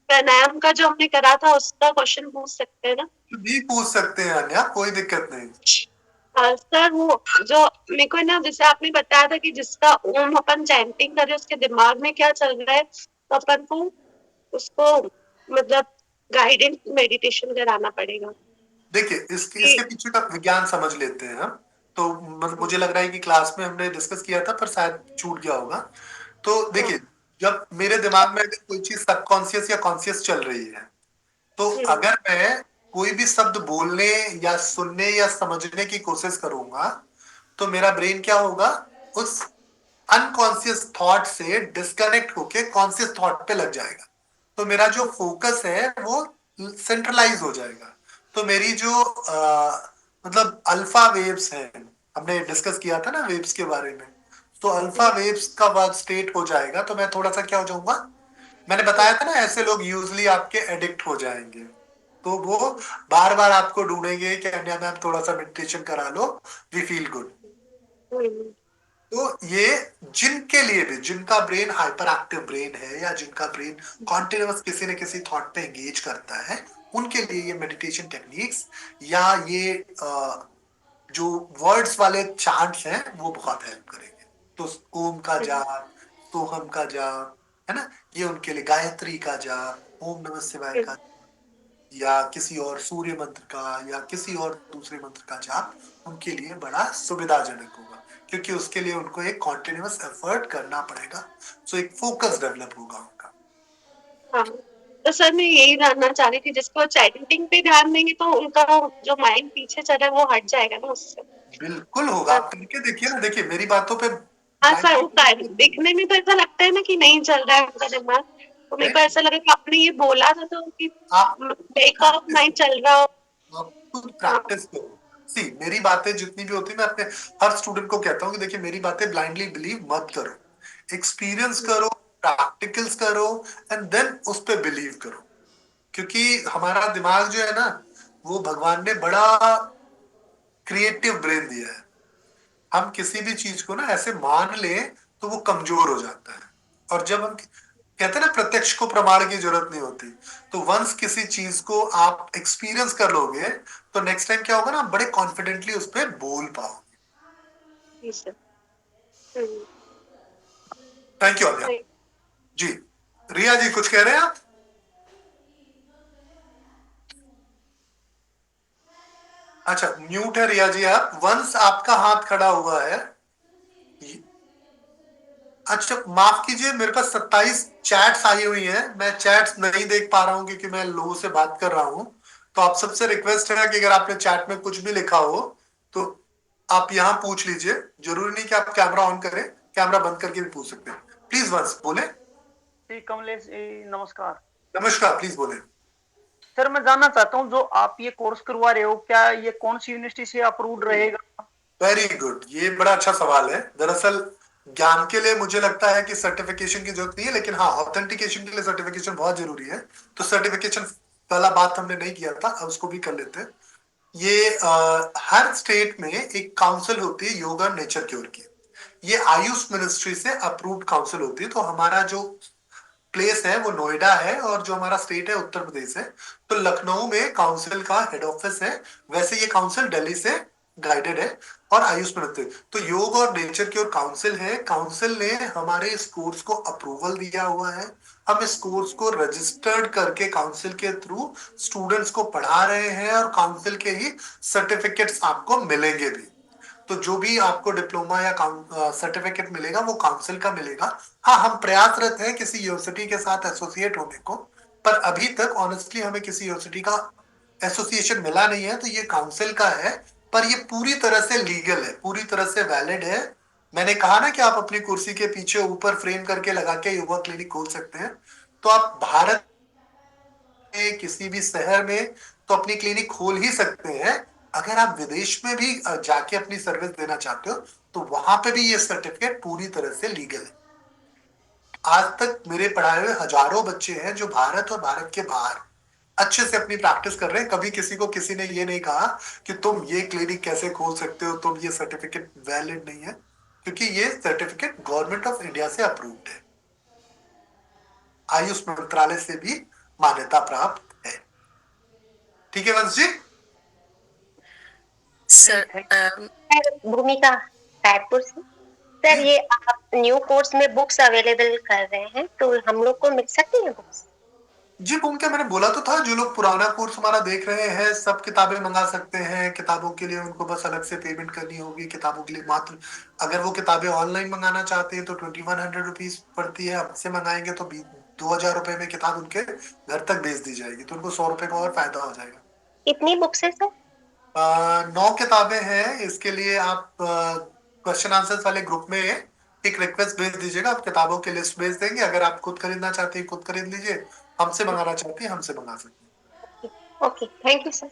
प्राणायाम का जो हमने करा था उसका क्वेश्चन पूछ सकते हैं ना? भी पूछ सकते हैं अन्य, कोई दिक्कत नहीं। सर वो जो मेरे को ना जैसे आपने बताया था कि जिसका ओम अपन चैंटिंग करे उसके दिमाग में क्या चल रहा है, तो अपन को उसको मतलब गाइडेंस मेडिटेशन कराना पड़ेगा। देखिए इसके पीछे का विज्ञान समझ लेते हैं हम। तो मुझे लग रहा है कि क्लास में हमने डिस्कस किया था पर शायद छूट गया होगा। तो देखिए जब मेरे दिमाग में अगर कोई चीज सबकॉन्शियस या कॉन्शियस चल रही है, तो अगर मैं कोई भी शब्द बोलने या सुनने या समझने की कोशिश करूंगा, तो मेरा ब्रेन क्या होगा, उस अनकॉन्शियस थॉट से डिस्कनेक्ट होके कॉन्शियस थॉट पे लग जाएगा। तो मेरा जो फोकस है वो सेंट्रलाइज हो जाएगा। तो मेरी जो मतलब अल्फा वेव्स हैं, हमने डिस्कस किया था ना वेव्स के बारे में, तो अल्फा वेव्स का वर्क स्टेट हो जाएगा। तो मैं थोड़ा सा क्या हो जाऊंगा, मैंने बताया था ना ऐसे लोग यूजली आपके एडिक्ट हो जाएंगे, तो वो बार बार आपको ढूंढेंगे कि अन्या मैम थोड़ा सा मेडिटेशन करा लो, वी फील गुड। तो ये जिनके लिए भी, जिनका ब्रेन हाइपर एक्टिव ब्रेन है या जिनका ब्रेन कॉन्टिन्यूअस किसी न किसी थॉट पे एंगेज करता है, उनके लिए ये मेडिटेशन टेक्निक्स या ये जो वर्ड्स वाले चांट्स हैं वो बहुत हेल्प करेंगे। तो ओम का जाप, सोहम का जाप, है ना, ये उनके लिए, गायत्री का जाप, ओम नमः शिवाय का, या किसी और सूर्य मंत्र का या किसी और दूसरे मंत्र का जाप उनके लिए बड़ा सुविधाजनक होगा, क्योंकि उसके लिए उनको एक कॉन्टिन्यूअस एफर्ट करना पड़ेगा। सो एक फोकस डेवलप होगा उनका। हाँ, तो सर मैं यही जानना चाह रही थी, जिसको चैटिंग पे ध्यान देंगे तो उनका जो माइंड पीछे चल रहा है वो हट जाएगा ना उससे। बिल्कुल होगा, आप करके देखिए ना, देखिए मेरी बातों पे हाँ सर, वो दिखने में तो ऐसा लगता है ना कि नहीं चल रहा है उनका दिमाग, तो मेरे को ऐसा लगा कि आपने ये बोला था तो कि मेक ऑफ नहीं चल रहा हो। आप खुद प्रैक्टिस करो। सी, मेरी बातें जितनी भी होती है, मैं अपने हर स्टूडेंट को कहता हूँ कि देखिए मेरी बातें ब्लाइंडली बिलीव मत करो, एक्सपीरियंस करो, प्रैक्टिकल्स करो, एंड देन उस पर बिलीव करो। क्योंकि हमारा दिमाग जो है ना, वो भगवान ने बड़ा क्रिएटिव ब्रेन दिया है। हम किसी भी चीज को ना ऐसे मान ले तो वो कमजोर हो जाता है। और जब हम कहते हैं ना प्रत्यक्ष को प्रमाण की जरूरत नहीं होती, तो वंस किसी चीज को आप एक्सपीरियंस कर लोगे तो नेक्स्ट टाइम क्या होगा ना, आप बड़े कॉन्फिडेंटली उस पर बोल पाओगे। थैंक यू अनिया जी। रिया जी कुछ कह रहे हैं आप? अच्छा, म्यूट है रिया जी आप। वंस आपका हाथ खड़ा हुआ है, अच्छा माफ कीजिए, मेरे पास 27 चैट्स आई हुई हैं, मैं चैट्स नहीं देख पा रहा हूं क्योंकि मैं लोगों से बात कर रहा हूं। तो आप सबसे रिक्वेस्ट है कि अगर आपने चैट में कुछ भी लिखा हो तो आप यहाँ पूछ लीजिए। जरूरी नहीं कि आप कैमरा ऑन करें, कैमरा बंद करके भी पूछ सकते हैं। प्लीज वंस बोले। कमलेश जी नमस्कार। नमस्कार, प्लीज बोले। सर मैं जानना चाहता हूँ, जो आप ये कोर्स करवा रहे हो, क्या ये कौन सी यूनिवर्सिटी से अप्रूव्ड रहेगा? वेरी गुड, ये बड़ा अच्छा सवाल है। दरअसल ज्ञान के लिए मुझे लगता है कि सर्टिफिकेशन की जरूरत नहीं है, लेकिन हाँ ऑथेंटिकेशन के लिए सर्टिफिकेशन बहुत जरूरी है। तो सर्टिफिकेशन वाला बात हमने नहीं किया था, अब उसको भी कर लेते हैं। ये हर स्टेट में एक काउंसिल होती है योगा नेचर क्योर की, ये आयुष मिनिस्ट्री से अप्रूव्ड काउंसिल होती है। तो हमारा जो प्लेस है वो नोएडा है और जो हमारा स्टेट है उत्तर प्रदेश है। तो लखनऊ में काउंसिल का हेड ऑफिस है, वैसे ये काउंसिल दिल्ली से गाइडेड है और आयुष मिनिस्ट्री। तो योग और नेचर क्योर काउंसिल है, काउंसिल ने हमारे इस कोर्स को अप्रूवल दिया हुआ है। हम इस कोर्स को रजिस्टर्ड करके काउंसिल के थ्रू स्टूडेंट्स को पढ़ा रहे हैं और काउंसिल के ही सर्टिफिकेट्स आपको मिलेंगे भी। तो जो भी आपको डिप्लोमा या सर्टिफिकेट मिलेगा वो काउंसिल का मिलेगा। हाँ, हम प्रयासरत हैं किसी यूनिवर्सिटी के साथ एसोसिएट होने को, पर अभी तक ऑनेस्टली हमें किसी यूनिवर्सिटी का एसोसिएशन मिला नहीं है। तो ये काउंसिल का है, पर ये पूरी तरह से लीगल है, पूरी तरह से वैलिड है। मैंने कहा ना कि आप अपनी कुर्सी के पीछे ऊपर फ्रेम करके लगा के योगा क्लिनिक खोल सकते हैं। तो आप भारत में किसी भी शहर में तो अपनी क्लिनिक खोल ही सकते हैं। अगर आप विदेश में भी जाके अपनी सर्विस देना चाहते हो तो वहां पे भी ये सर्टिफिकेट पूरी तरह से लीगल है। आज तक मेरे पढ़ाए हुए हजारों बच्चे हैं जो भारत और भारत के बाहर अच्छे से अपनी प्रैक्टिस कर रहे हैं। कभी किसी को किसी ने ये नहीं कहा कि तुम ये क्लिनिक कैसे खोल सकते हो, तुम ये सर्टिफिकेट वैलिड नहीं है, क्योंकि ये सर्टिफिकेट गवर्नमेंट ऑफ इंडिया से अप्रूव्ड है, आयुष मंत्रालय से भी मान्यता प्राप्त है। ठीक है वंश जी। सर भूमिका रायपुर से। सर ये आप न्यू कोर्स में बुक्स अवेलेबल कर रहे हैं, तो हम लोग को मिल सकती है बुक्स? जी भूमिका मैंने बोला तो था, जो लोग पुराना कोर्स हमारा देख रहे हैं सब किताबें मंगा सकते हैं। किताबों के लिए उनको बस अलग से पेमेंट करनी होगी। किताबों के लिए मात्र, अगर वो किताबें ऑनलाइन मंगाना चाहते हैं तो 2100 रुपीज पड़ती है। हमसे मंगाएंगे तो 2000 रुपए में किताब उनके घर तक भेज दी जाएगी, तो उनको 100 रुपए का और फायदा हो जाएगा। कितनी बुक्स है सर? 9 किताबें हैं। इसके लिए आप क्वेश्चन आंसर्स वाले ग्रुप में एक रिक्वेस्ट भेज दीजिएगा, आप किताबों की लिस्ट भेज देंगे। अगर आप खुद खरीदना चाहते हैं खुद खरीद लीजिए, हमसे मंगाना चाहते हैं हमसे मंगा सकते हैं। Okay, thank you sir.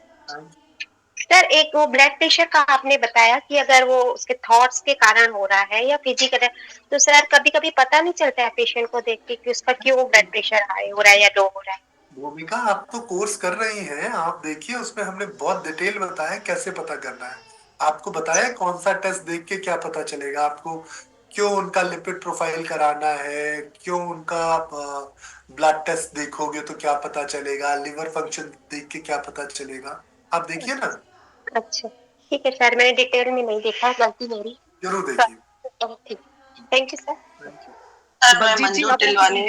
Sir एक वो ब्लड प्रेशर का आपने बताया कि अगर वो उसके थॉट्स के कारण हो रहा है या फिजिकल, तो सर कभी कभी पता नहीं चलता है पेशेंट को देख के कि उसका क्यों ब्लड प्रेशर हाई हो रहा है या लो हो रहा है। भूमिका आप तो कोर्स कर रही हैं, आप देखिए उसमें हमने बहुत डिटेल बताया कैसे पता करना है। आपको बताया कौन सा टेस्ट देख के क्या पता चलेगा आपको, क्यों उनका लिपिड प्रोफाइल कराना है, क्यों उनका ब्लड टेस्ट देखोगे तो क्या पता चलेगा, लिवर फंक्शन देख के क्या पता चलेगा, आप देखिए ना। अच्छा ठीक है सर, मैंने डिटेल में नहीं देखा, गलती मेरी। जरूर देखिए। ठीक, थैंक यू सर। सर मैं मंजू टिलवानी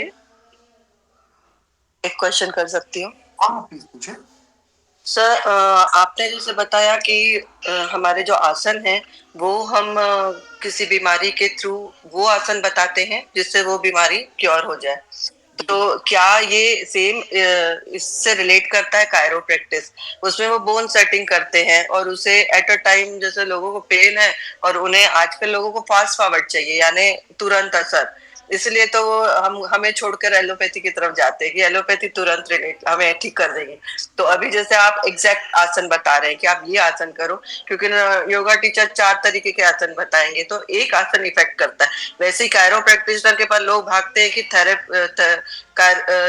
एक क्वेश्चन कर सकती हूँ? हाँ प्लीज पूछे। सर आपने जैसे बताया कि हमारे जो आसन है वो हम किसी बीमारी के थ्रू वो आसन बताते हैं जिससे वो बीमारी क्योर हो जाए, तो क्या ये सेम इससे रिलेट करता है कायरोप्रैक्टिस? उसमें वो बोन सेटिंग करते हैं और उसे एट अ टाइम, जैसे लोगों को पेन है और उन्हें आजकल लोगों को फास्ट फॉरवर्ड चाहिए यानी तुरंत असर, इसलिए तो वो हमें छोड़कर एलोपैथी की तरफ जाते हैं कि एलोपैथी तुरंत रिलेट हमें ठीक कर देगी। तो अभी जैसे आप एग्जैक्ट आसन बता रहे हैं कि आप ये आसन करो, क्योंकि योगा टीचर 4 तरीके के आसन बताएंगे तो एक आसन इफेक्ट करता है। वैसे ही कायरो प्रैक्टिशनर के पास लोग भागते हैं कि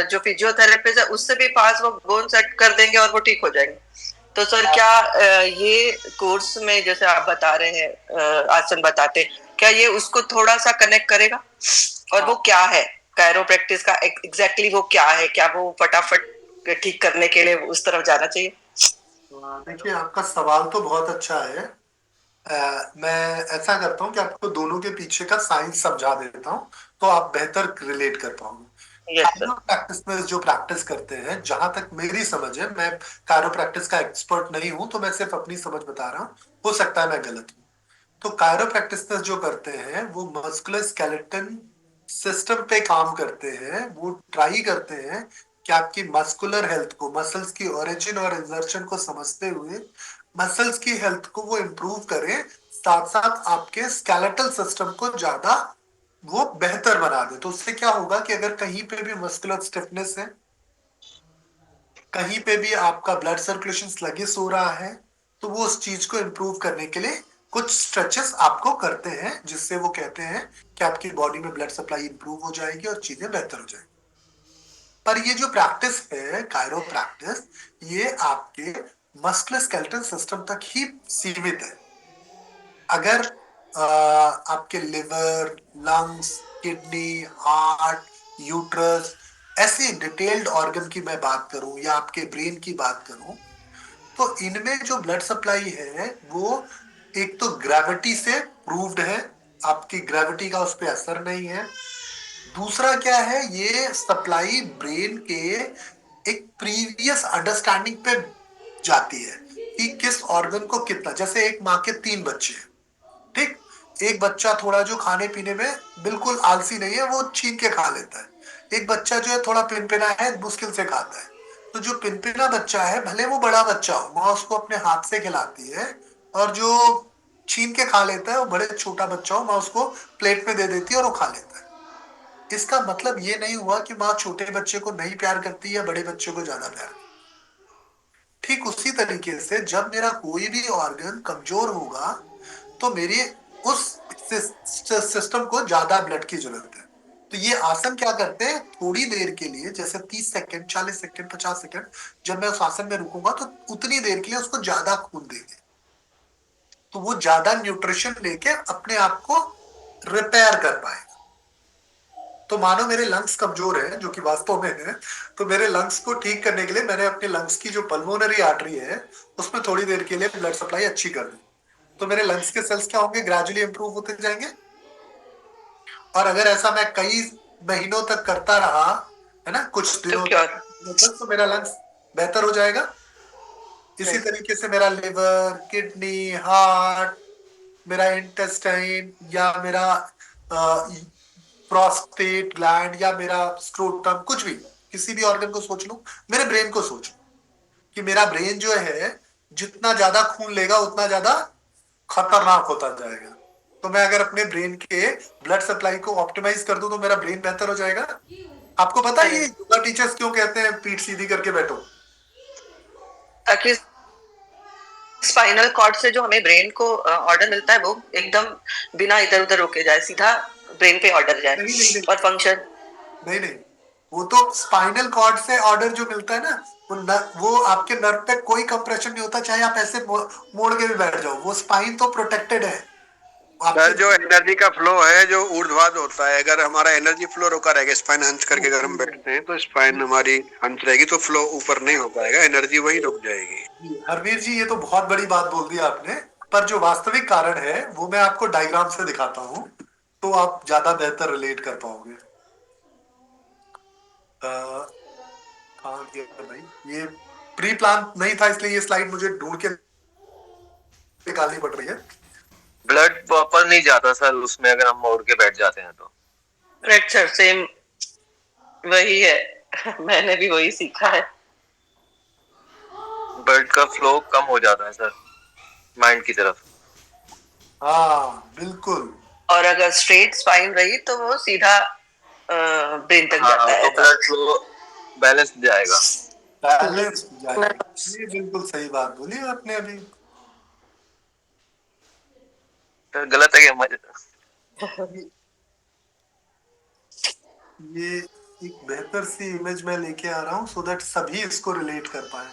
जो फिजियोथेरेपिस्ट है उससे भी पास वो बोन सेट कर देंगे और वो ठीक हो जाएंगे। तो सर क्या ये कोर्स में जैसे आप बता रहे हैं आसन बताते, क्या ये उसको थोड़ा सा कनेक्ट करेगा? और वो क्या है कायरोप्रैक्टिस का एग्जैक्टली वो क्या है? क्या वो फटाफट ठीक करने के लिए उस तरफ जाना चाहिए? देखिए आपका सवाल तो बहुत अच्छा है। मैं ऐसा करता हूँ कि आपको दोनों के पीछे का साइंस समझा देता हूँ तो आप बेहतर रिलेट कर पाओगे। प्रैक्टिस में जो प्रैक्टिस करते हैं, जहां तक मेरी समझ है, मैं कायरोप्रैक्टिस का एक्सपर्ट नहीं हूं तो मैं सिर्फ अपनी समझ बता रहा हूँ, हो सकता है मैं गलत हूँ। तो कायरोप्रैक्टिशनर्स जो करते हैं वो मस्कुलर स्केलेटन सिस्टम पे काम करते हैं। वो ट्राई करते हैं कि आपकी मस्कुलर हेल्थ को, मसल्स की ओरिजिन और इंसर्शन को समझते हुए मसल्स की हेल्थ को वो इम्प्रूव करें, साथ साथ आपके स्केलेटल सिस्टम को ज्यादा वो बेहतर बना दे। तो उससे क्या होगा कि अगर कहीं पे भी मस्कुलर स्टिफनेस है, कहीं पे भी आपका ब्लड सर्कुलेशन स्लगिश हो रहा है, तो वो उस चीज को इम्प्रूव करने के लिए कुछ स्ट्रेचेस आपको करते हैं, जिससे वो कहते हैं कि आपकी बॉडी में ब्लड सप्लाई इंप्रूव हो जाएगी और चीजें बेहतर हो जाएगी। पर ये जो प्रैक्टिस है कायरो प्रैक्टिस, ये आपके मस्कुलर स्केलेटल सिस्टम तक ही सीमित है। अगर आपके liver, lungs, kidney, heart, uterus, ऐसे डिटेल्ड ऑर्गन की मैं बात करूं या आपके ब्रेन की बात करूं, तो इनमें जो ब्लड सप्लाई है वो एक तो ग्रेविटी से प्रूव्ड है, आपकी ग्रेविटी का उस पर असर नहीं है। दूसरा क्या है, ये सप्लाई ब्रेन के एक प्रीवियस अंडरस्टैंडिंग पे जाती है कि किस ऑर्गन को कितना। जैसे एक माँ के 3 बच्चे हैं, ठीक, एक बच्चा थोड़ा जो खाने पीने में बिल्कुल आलसी नहीं है, वो छीन के खा लेता है। एक बच्चा जो है थोड़ा पिनपिना है, मुश्किल से खाता है। तो जो पिनपिना बच्चा है, भले वो बड़ा बच्चा हो, माँ उसको अपने हाथ से खिलाती है, और जो छीन के खा लेता है वो बड़े छोटा बच्चा हो, माँ उसको प्लेट में दे देती है और वो खा लेता है। इसका मतलब ये नहीं हुआ कि माँ छोटे बच्चे को नहीं प्यार करती है, बड़े बच्चे को ज्यादा प्यार। ठीक उसी तरीके से जब मेरा कोई भी ऑर्गन कमजोर होगा तो मेरे उस सिस्टम को ज्यादा ब्लड की जरूरत है। तो ये आसन क्या करते हैं, थोड़ी देर के लिए, जैसे 30 सेकंड, 40 सेकंड, 50 सेकंड, जब मैं उस आसन में रुकूंगा तो उतनी देर के लिए उसको ज्यादा खून देंगे, तो वो ज्यादा न्यूट्रिशन लेके अपने आप को रिपेयर कर पाएगा। तो मानो मेरे लंग्स कमजोर है, जो कि वास्तव में है, तो मेरे लंग्स को ठीक करने के लिए मैंने अपने लंग्स की जो पल्मोनरी आर्टरी है उसमें थोड़ी देर के लिए ब्लड सप्लाई अच्छी कर दी, तो मेरे लंग्स के सेल्स क्या होंगे, ग्रेजुअली इंप्रूव होते जाएंगे। और अगर ऐसा मैं कई महीनों तक करता रहा, है ना, कुछ दिनों तक, तो मेरा लंग्स बेहतर हो जाएगा। इसी तरीके से मेरा लिवर, किडनी, हार्ट, मेरा इंटेस्टाइन या मेरा प्रोस्टेट ग्लैंड या मेरा स्क्रोटम, कुछ भी, किसी भी ऑर्गन को सोच लूं, मेरे ब्रेन को सोच कि मेरा ब्रेन जो है जितना ज्यादा खून लेगा उतना ज्यादा खतरनाक होता जाएगा। तो मैं अगर अपने ब्रेन के ब्लड सप्लाई को ऑप्टिमाइज कर दूं तो मेरा ब्रेन बेहतर हो जाएगा। आपको पता है ये योगा टीचर्स क्यों कहते हैं पीठ सीधी करके बैठो? ताकि स्पाइनल कॉर्ड से जो हमें ब्रेन को ऑर्डर मिलता है वो एकदम बिना इधर उधर रोके जाए, सीधा ब्रेन पे ऑर्डर जाए और फंक्शन। नहीं, वो तो स्पाइनल कॉर्ड से ऑर्डर जो मिलता है ना, वो आपके नर्व पे कोई कंप्रेशन नहीं होता, चाहे आप ऐसे मोड़ के भी बैठ जाओ, वो स्पाइन तो प्रोटेक्टेड है। सर जो एनर्जी का फ्लो है जो ऊर्ध्वाध होता है, अगर हमारा एनर्जी फ्लो रुका रहेगा, स्पाइन हंच करके अगर हम बैठते हैं तो स्पाइन हमारी हंच रहेगी तो फ्लो ऊपर नहीं हो पाएगा, एनर्जी वही रुक जाएगी। हरवीर जी, ये तो बहुत बड़ी बात बोल दी आपने, पर जो वास्तविक कारण है वो मैं आपको डायग्राम से दिखाता हूँ तो आप ज्यादा बेहतर रिलेट कर पाओगे। कहाँ गया भाई? ये प्री प्लान नहीं था इसलिए ये स्लाइड मुझे ढूंढ के निकालनी पड़ रही है। ब्लड प्रॉपर नहीं जाता सर उसमें अगर हम मोड़ के बैठ जाते हैं तो। करेक्ट सर, सेम वही है। मैंने भी वही सीखा है। ब्लड का फ्लो कम हो जाता है सर माइंड की तरफ। हाँ बिल्कुल। और अगर स्ट्रेट स्पाइन रही तो वो सीधा ब्रेन तक जाता है, तो ब्लड फ्लो बैलेंस जाएगा। बैलेंस जाएगा, ये बिल्कुल सही बात बोली आपने अभी। तो गलत है क्या? ये एक बेहतर सी इमेज मैं लेके आ रहा हूँ सो दैट सभी इसको रिलेट कर पाए।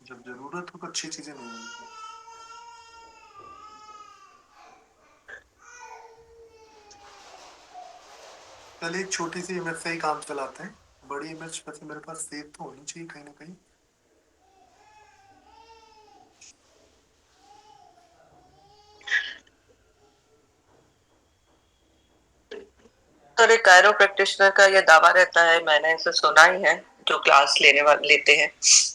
जब जरूरत हो तो अच्छी चीजें नहीं मिलती। चलिए एक छोटी सी इमेज से ही काम चलाते हैं, बड़ी इमेज वैसे मेरे पास सेव तो होनी चाहिए कहीं ना कहीं। तो एक कायरो प्रैक्टिशनर का ये दावा रहता है, मैंने इसे सुना ही है, जो क्लास लेते हैं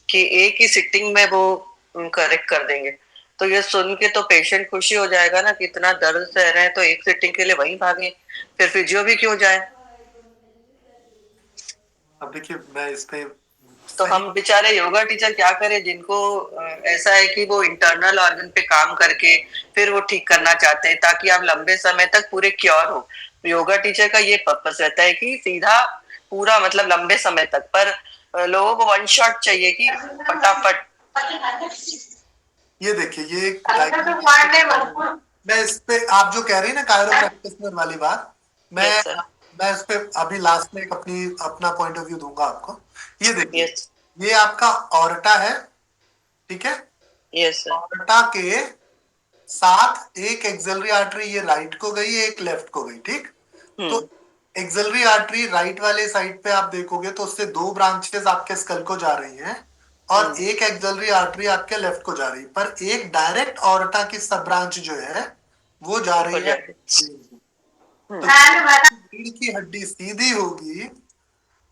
कि एक ही सिटिंग में वो करेक्ट कर देंगे। तो ये सुन के तो पेशेंट खुशी हो जाएगा ना कि इतना दर्द सह रहे हैं तो एक सिटिंग के लिए वहीं भागे, फिर फिजियो भी क्यों जाए। अब देखिए मैं इस पे तो हम बेचारे योगा टीचर क्या करें जिनको ऐसा है कि वो इंटरनल ऑर्गन पे काम करके फिर वो ठीक करना चाहते हैं ताकि आप लंबे समय तक पूरे क्योर हो। योगा टीचर का ये पर्पस रहता है कि सीधा पूरा मतलब लंबे समय तक, पर लोगों को वन शॉट चाहिए कि फटाफट। ये देखिए ये एक मैं इस पे आप जो कह रही है ना कायरो प्रैक्टिशनर वाली बात, मैं इस पे अभी लास्ट में एक अपना पॉइंट ऑफ व्यू दूंगा आपको। ये देखिए ये आपका ऑर्टा है, ठीक है? यस ऑर्टा के साथ एक एक्सिलरी आर्टरी ये राइट को गई, एक लेफ्ट को गई, ठीक? तो एक्सिलरी आर्टरी राइट वाले साइड पे आप देखोगे तो उससे दो ब्रांचेस आपके स्कल को जा रही हैं और एक एक्सिलरी आर्टरी आपके लेफ्ट को जा रही है, पर एक डायरेक्ट ऑर्टा की सब ब्रांच जो है वो जा रही है। तो रीढ़ की हड्डी सीधी होगी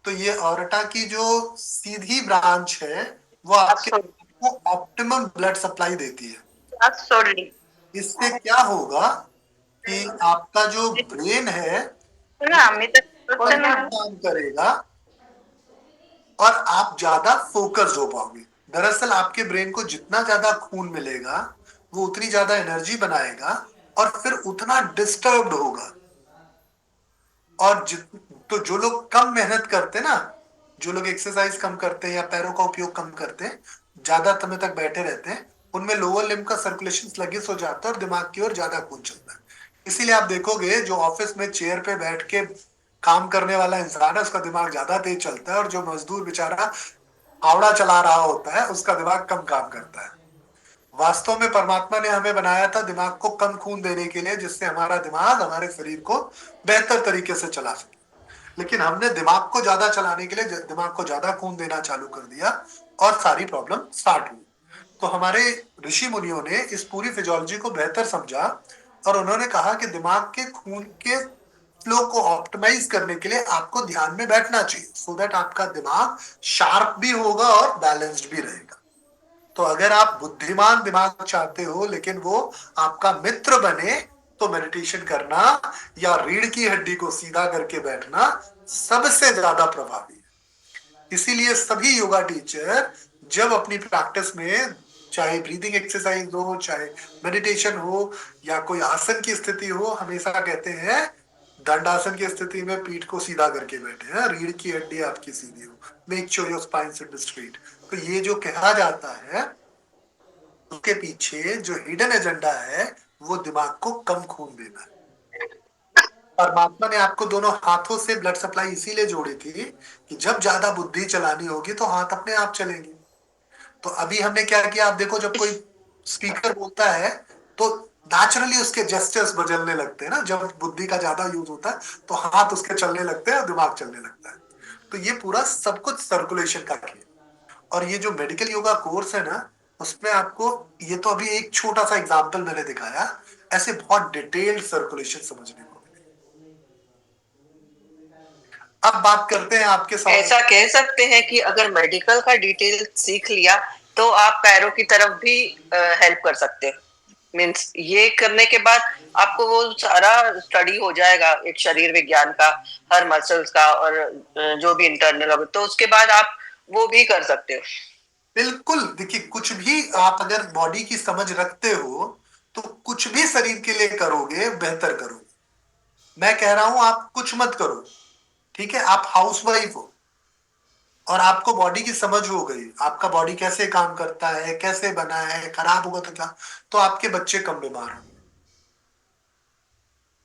तो ये ऑर्टा की जो सीधी ब्रांच है वो आपको ऑप्टिमम ब्लड सप्लाई देती है। इससे क्या होगा कि आपका जो ब्रेन है काम करेगा और आप ज्यादा फोकस हो पाओगे। दरअसल आपके ब्रेन को जितना ज्यादा खून मिलेगा वो उतनी ज्यादा एनर्जी बनाएगा और फिर उतना डिस्टर्ब्ड होगा। और तो जो लोग कम मेहनत करते हैं ना, जो लोग एक्सरसाइज कम करते हैं या पैरों का उपयोग कम करते हैं, ज्यादा समय तक बैठे रहते हैं, उनमें लोअर लिम्ब का सर्कुलेशन स्लगिश हो जाता है और दिमाग की ओर ज्यादा खून चलता है। इसीलिए आप देखोगे जो ऑफिस में चेयर पे बैठ के काम करने वाला इंसान है उसका दिमाग ज्यादा तेज चलता है और जो मजदूर बेचारा फावड़ा चला रहा होता है उसका दिमाग कम काम करता है। वास्तव में परमात्मा ने हमें बनाया था दिमाग को कम खून देने के लिए, जिससे हमारा दिमाग हमारे शरीर को बेहतर तरीके से चला सके, लेकिन हमने दिमाग को ज्यादा चलाने के लिए दिमाग को ज्यादा खून देना चालू कर दिया और सारी प्रॉब्लम स्टार्ट हुई। तो हमारे ऋषि मुनियों ने इस पूरी फिजियोलॉजी को बेहतर समझा और उन्होंने कहा कि दिमाग के खून के फ्लो को ऑप्टिमाइज करने के लिए आपको ध्यान में बैठना चाहिए, सो दैट आपका दिमाग शार्प भी होगा और बैलेंस्ड भी रहेगा। तो अगर आप बुद्धिमान दिमाग चाहते हो लेकिन वो आपका मित्र बने, तो मेडिटेशन करना या रीढ़ की हड्डी को सीधा करके बैठना सबसे ज्यादा प्रभावी है। इसीलिए सभी योगा टीचर जब अपनी प्रैक्टिस में, चाहे ब्रीदिंग एक्सरसाइज हो, चाहे मेडिटेशन हो या कोई आसन की स्थिति हो, हमेशा कहते हैं दंडासन की स्थिति में पीठ को सीधा करके बैठे हैं, रीढ़ की हड्डी आपकी सीधी हो, make sure your spine seat straight. तो ये जो कहा जाता है उसके पीछे जो हिडन एजेंडा है वो दिमाग को कम खून देना है। परमात्मा ने आपको दोनों हाथों से ब्लड सप्लाई इसीलिए जोड़ी थी कि जब ज्यादा बुद्धि चलानी होगी तो हाथ अपने आप चलेंगे। तो अभी हमने क्या किया, आप देखो जब कोई स्पीकर बोलता है तो नेचुरली उसके जेस्चर्स बदलने लगते हैं ना, जब बुद्धि का ज्यादा यूज होता है तो हाथ उसके चलने लगते हैं और दिमाग चलने लगता है। तो ये पूरा सब कुछ सर्कुलेशन का किया। और ये जो मेडिकल योगा कोर्स है ना, उसमें आपको, ये तो अभी एक छोटा सा एग्जांपल मैंने दिखाया, ऐसे बहुत डिटेल्ड सर्कुलेशन समझने को। अब बात करते हैं आपके साथ। ऐसा कह सकते हैं कि अगर मेडिकल का डिटेल सीख लिया तो आप पैरों की तरफ भी हेल्प कर सकते हैं। मीन्स ये करने के बाद आपको वो सारा स्टडी हो जाएगा, एक शरीर विज्ञान का, हर मसल्स का और जो भी इंटरनल होगा, तो उसके बाद आप वो भी कर सकते हो। बिल्कुल, देखिए कुछ भी आप अगर बॉडी की समझ रखते हो तो कुछ भी शरीर के लिए करोगे बेहतर करोगे। मैं कह रहा हूं आप कुछ मत करो, ठीक है, आप हाउसवाइफ हो और आपको बॉडी की समझ हो गई, आपका बॉडी कैसे काम करता है, कैसे बना है, खराब होगा तो क्या, तो आपके बच्चे कम बीमार होंगे,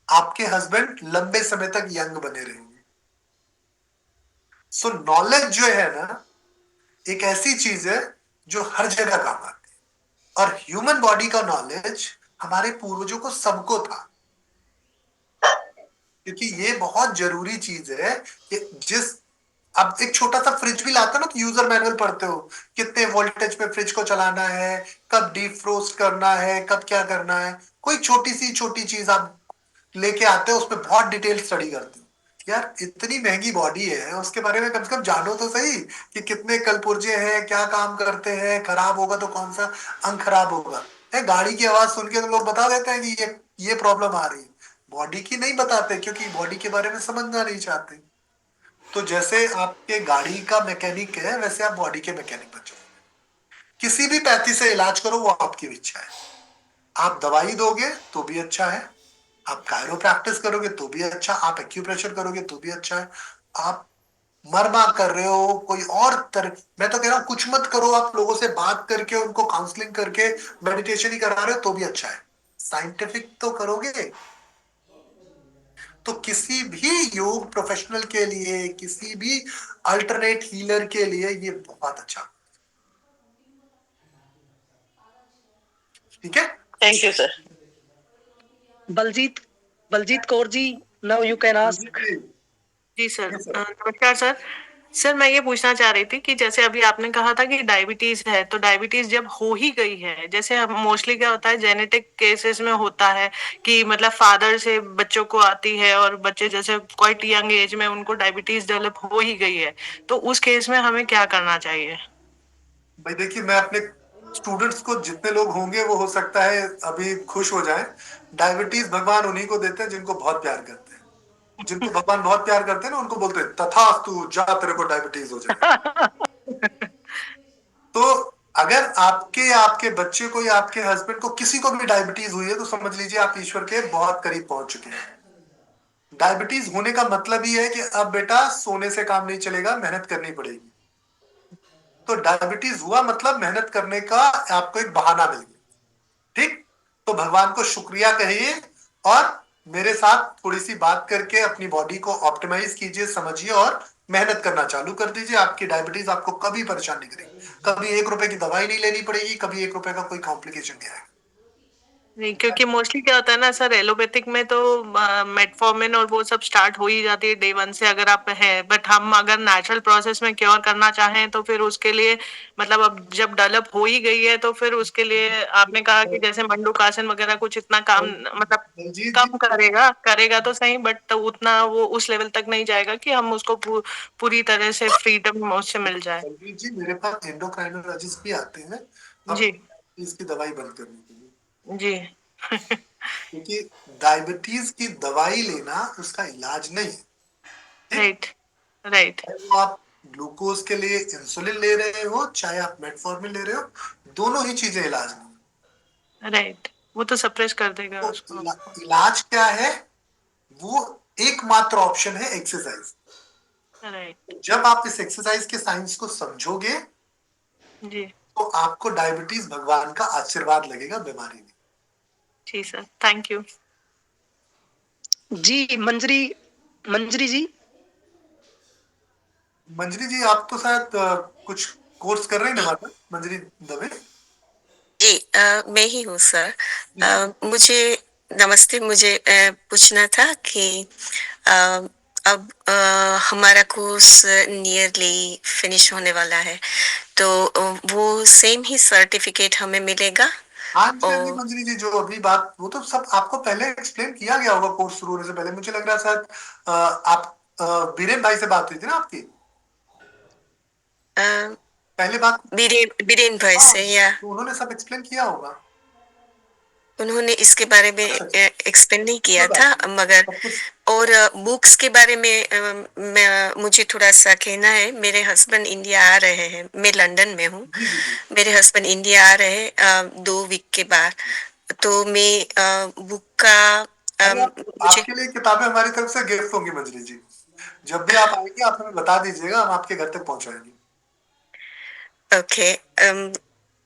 आपके हस्बैंड लंबे समय तक यंग बने रहेंगे। सो नॉलेज जो है ना, एक ऐसी चीज है जो हर जगह काम आती है। और ह्यूमन बॉडी का नॉलेज हमारे पूर्वजों को सबको था, क्योंकि ये बहुत जरूरी चीज है कि जिस, अब एक छोटा सा फ्रिज भी लाते हो ना तो यूजर मैनुअल पढ़ते हो, कितने वोल्टेज पे फ्रिज को चलाना है, कब डीप फ्रोस्ट करना है, कब क्या करना है। कोई छोटी सी छोटी चीज आप लेके आते हो, उसमें बहुत डिटेल स्टडी करते हो। यार इतनी महंगी बॉडी है, उसके बारे में कम से कम जानो तो सही कि कितने कलपुर्जे हैं, क्या काम करते हैं, खराब होगा तो कौन सा अंग खराब होगा। गाड़ी की आवाज सुन के तो लोग बता देते हैं कि ये प्रॉब्लम आ रही है, बॉडी की नहीं बताते क्योंकि बॉडी के बारे में समझना नहीं चाहते। तो जैसे आपके गाड़ी का मैकेनिक है, वैसे आप बॉडी के मैकेनिक बन जाओ। किसी भी पैथी से इलाज करो, वो आपकी इच्छा है। आप दवाई दोगे तो भी अच्छा है, आप कायरो प्रैक्टिस करोगे तो भी अच्छा, आप एक्यूप्रेशर करोगे तो भी अच्छा है, आप मरमा कर रहे हो कोई और तरह, मैं तो कह रहा हूं कुछ मत करो, आप लोगों से बात करके उनको काउंसलिंग करके मेडिटेशन ही करा रहे हो तो भी अच्छा है, साइंटिफिक तो करोगे। तो किसी भी योग प्रोफेशनल के लिए, किसी भी अल्टरनेट हीलर के लिए ये बहुत अच्छा। ठीक है, thank you sir. Baljeet Kaur ji, now you can ask. जी सर, नमस्कार सर। सर मैं ये पूछना चाह रही थी कि जैसे अभी आपने कहा था कि डायबिटीज है, तो डायबिटीज जब हो ही गई है, जैसे हम मोस्टली क्या होता है जेनेटिक केसेस में होता है कि मतलब फादर से बच्चों को आती है और बच्चे जैसे क्वाइट यंग एज में उनको डायबिटीज डेवलप हो ही गई है, तो उस केस में हमें क्या करना चाहिए? भाई देखिए, मैं अपने स्टूडेंट्स को, जितने लोग होंगे वो हो सकता है अभी खुश हो जाएं। डायबिटीज भगवान उन्हीं को देते हैं जिनको बहुत प्यार करते हैं। जिनको भगवान बहुत प्यार करते हैं ना, उनको बोलते हैं तथास्तु, जा तेरे को डायबिटीज हो जाए। तो अगर आपके बच्चे को या आपके हस्बैंड को, किसी को भी डायबिटीज हुई है, तो समझ लीजिए आप ईश्वर के बहुत करीब पहुंच चुके हैं। डायबिटीज होने का मतलब ही है कि अब बेटा सोने से काम नहीं चलेगा, मेहनत करनी पड़ेगी। तो डायबिटीज हुआ मतलब मेहनत करने का आपको एक बहाना मिल गया। ठीक, तो भगवान को शुक्रिया कहिए और मेरे साथ थोड़ी सी बात करके अपनी बॉडी को ऑप्टिमाइज कीजिए, समझिए और मेहनत करना चालू कर दीजिए। आपकी डायबिटीज आपको कभी परेशान नहीं करेगी, कभी 1 रुपए की दवाई नहीं लेनी पड़ेगी, कभी 1 रुपए का कोई कॉम्प्लिकेशन नहीं आएगा। नहीं, क्योंकि मोस्टली क्या होता है ना सर, एलोपैथिक में तो मेटफॉर्मिन और वो सब स्टार्ट हो ही जाती है डे 1 से अगर आप है, बट हम अगर नेचुरल प्रोसेस में क्योर करना चाहें तो फिर उसके लिए मतलब अब जब डेवलप हो ही गई है तो फिर उसके लिए आपने कहा कि जैसे मंडूकासन वगैरह कुछ इतना काम मतलब कम करेगा तो सही, बट तो उतना वो उस लेवल तक नहीं जाएगा कि हम उसको पूरी तरह से फ्रीडम उससे मिल जाए। बलबीर जी, मेरे पास एंडोक्राइनोलॉजिस्ट भी आते हैं जी। इसकी दवाई बंद करने के लिए। जी। क्योंकि डायबिटीज की दवाई लेना उसका इलाज नहीं है। Right, right. वो आप ग्लूकोज के लिए इंसुलिन ले रहे हो, चाहे आप मेटफॉर्मिन ले रहे हो, दोनों ही चीजें इलाज नहीं। राइट, वो तो सप्रेस कर देगा तो उसको। इलाज क्या है? वो एकमात्र ऑप्शन है एक्सरसाइज। राइट। जब आप इस एक्सरसाइज के साइंस को समझोगे जी। तो आपको डायबिटीज भगवान का आशीर्वाद लगेगा, बीमारी नहीं। जी सर, थैंक यू। जी मंजरी जी। मंजरी जी, आप तो शायद कुछ कोर्स कर रहे हैं ना मंजरी दवे? जी, मैं ही हूँ सर। मुझे नमस्ते, मुझे पूछना था कि अब हमारा कोर्स नियरली फिनिश होने वाला है, तो वो सेम ही सर्टिफिकेट हमें मिलेगा? हाँ जी मंजरी जी, जो अभी बात वो तो सब आपको पहले एक्सप्लेन किया गया होगा कोर्स शुरू होने से पहले। मुझे लग रहा है शायद आप बीरेन भाई से बात हुई थी ना आपकी पहले बात? बीरेन भाई से, या तो उन्होंने सब एक्सप्लेन किया होगा। उन्होंने इसके बारे में एक्सप्लेन नहीं किया था, मगर और बुक्स के बारे में मुझे थोड़ा सा कहना है। मेरे हस्बैंड इंडिया आ रहे हैं, मैं लंदन में हूँ, मेरे हस्बैंड इंडिया आ रहे हैं 2 वीक के बाद, तो मैं बुक का आपके लिए किताबें हमारी तरफ से गिफ्ट होंगी मंजरी जी। जब भी आप आएंगे आप हमें बता दीजिएगा, हम आपके घर तक पहुंचाएंगे। ओके।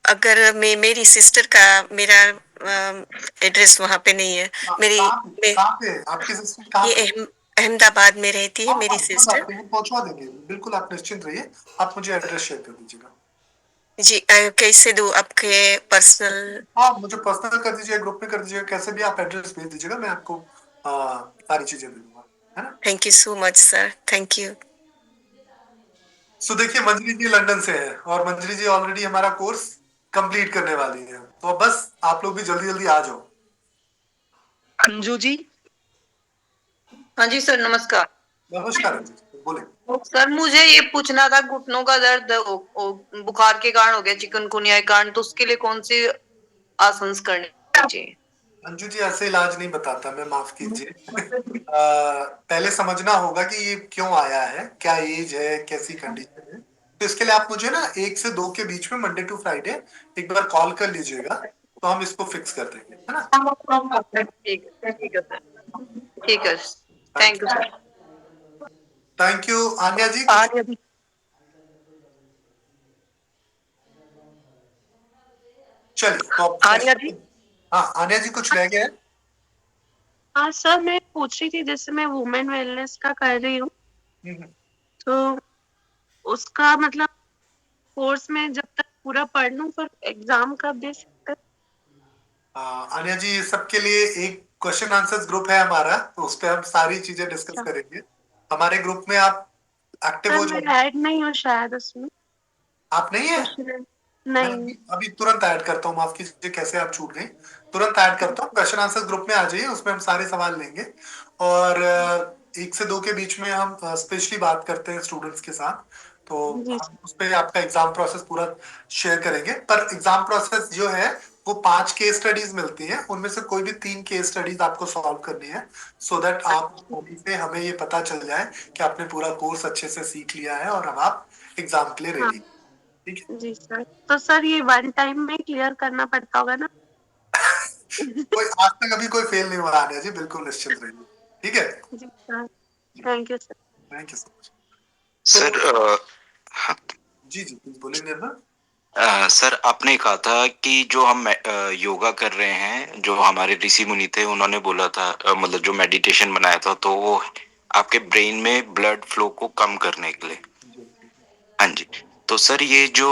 अगर मैं मेरी सिस्टर का मेरा एड्रेस वहाँ पे नहीं है। आपकी सिस्टर कहाँ ये पे? अहमदाबाद में रहती है मेरी सिस्टर। पहुंचवा देंगे, बिल्कुल आप निश्चिंत रहिए। आप मुझे एड्रेस शेयर कर दीजिएगा। जी, कैसे दूँ आपके पर्सनल? हाँ, मुझे पर्सनल कर दीजिए, ग्रुप में कर दीजिएगा, कैसे भी आप एड्रेस भेज दीजिएगा, मैं आपको सारी चीजें दे दूंगा, है ना? Thank you so much sir, thank you. So देखिए, मंजरी जी लंदन से है और मंजरी जी ऑलरेडी हमारा कोर्स कंप्लीट करने वाली है, तो बस आप लोग भी जल्दी जल्दी आ जाओ। अंजू जी। हाँ जी सर, नमस्कार। नमस्कार अंजू, बोले। सर मुझे ये पूछना था, घुटनों का दर्द बुखार के कारण हो गया, चिकनगुनिया के कारण, तो उसके लिए कौन सी आसन करनी चाहिए? अंजू जी, ऐसे इलाज नहीं बताता मैं, माफ कीजिए। पहले समझना होगा कि ये क्यों आया है, क्या एज है, कैसी कंडीशन है। तो इसके लिए आप मुझे ना 1 से 2 के बीच में मंडे टू फ्राइडे एक बार कॉल कर लीजिएगा, तो हम इसको फिक्स कर देंगे, है ना? ठीक है सर, ठीक है, thank you sir. Thank you. Aanya ji, चलिए तो आन्या जी। हाँ आन्या जी, कुछ रह गया है? हाँ सर, मैं पूछ रही थी, जैसे मैं वुमेन वेलनेस का कर रही हूँ, तो उसका मतलब कोर्स में जब तक पूरा पढ़ लूँ फिर एग्जाम कब दे सकते? आन्या जी, सबके लिए एक क्वेश्चन आंसर्स ग्रुप है हमारा, तो उस पे हम सारी चीजें डिस्कस करेंगे। हमारे ग्रुप में आप एक्टिव हो जाओ। मैं ऐड नहीं हूँ शायद उसमें। आप नहीं है? नहीं। अभी तुरंत ऐड करता हूँ, माफ कीजिए, कैसे आप छूट गई। तुरंत ऐड करता हूँ, क्वेश्चन आंसर ग्रुप में आ जाइए, उसमें हम सारे सवाल लेंगे और 1 से 2 के बीच में हम स्पेशली बात करते हैं स्टूडेंट्स के साथ, तो हम उस पर आपका एग्जाम प्रोसेस पूरा शेयर करेंगे। पर एग्जाम प्रोसेस जो है वो 5 केस स्टडीज मिलती हैं, उनमें से कोई भी 3 केस स्टडीज आपको सॉल्व करनी है, सो दैट आप से हमें ये पता चल जाए कि आपने पूरा कोर्स अच्छे से सीख लिया है और अब आप एग्जाम के लिए रेडी। जी सर, तो सर ये 1 टाइम में क्लियर करना पड़ता होगा ना? कोई आज तक अभी कोई फेल नहीं हुआ आन्या जी, बिल्कुल निश्चिंत रहिए, ठीक है? जी sir, thank you sir. Thank you so much sir. जी जी प्लीज बोलिए निर्मल। सर, आपने कहा था कि जो हम योगा कर रहे हैं, जो हमारे ऋषि मुनि थे उन्होंने बोला था, मतलब जो मेडिटेशन बनाया था, तो वो आपके ब्रेन में ब्लड फ्लो को कम करने के लिए। हाँ जी, तो सर ये जो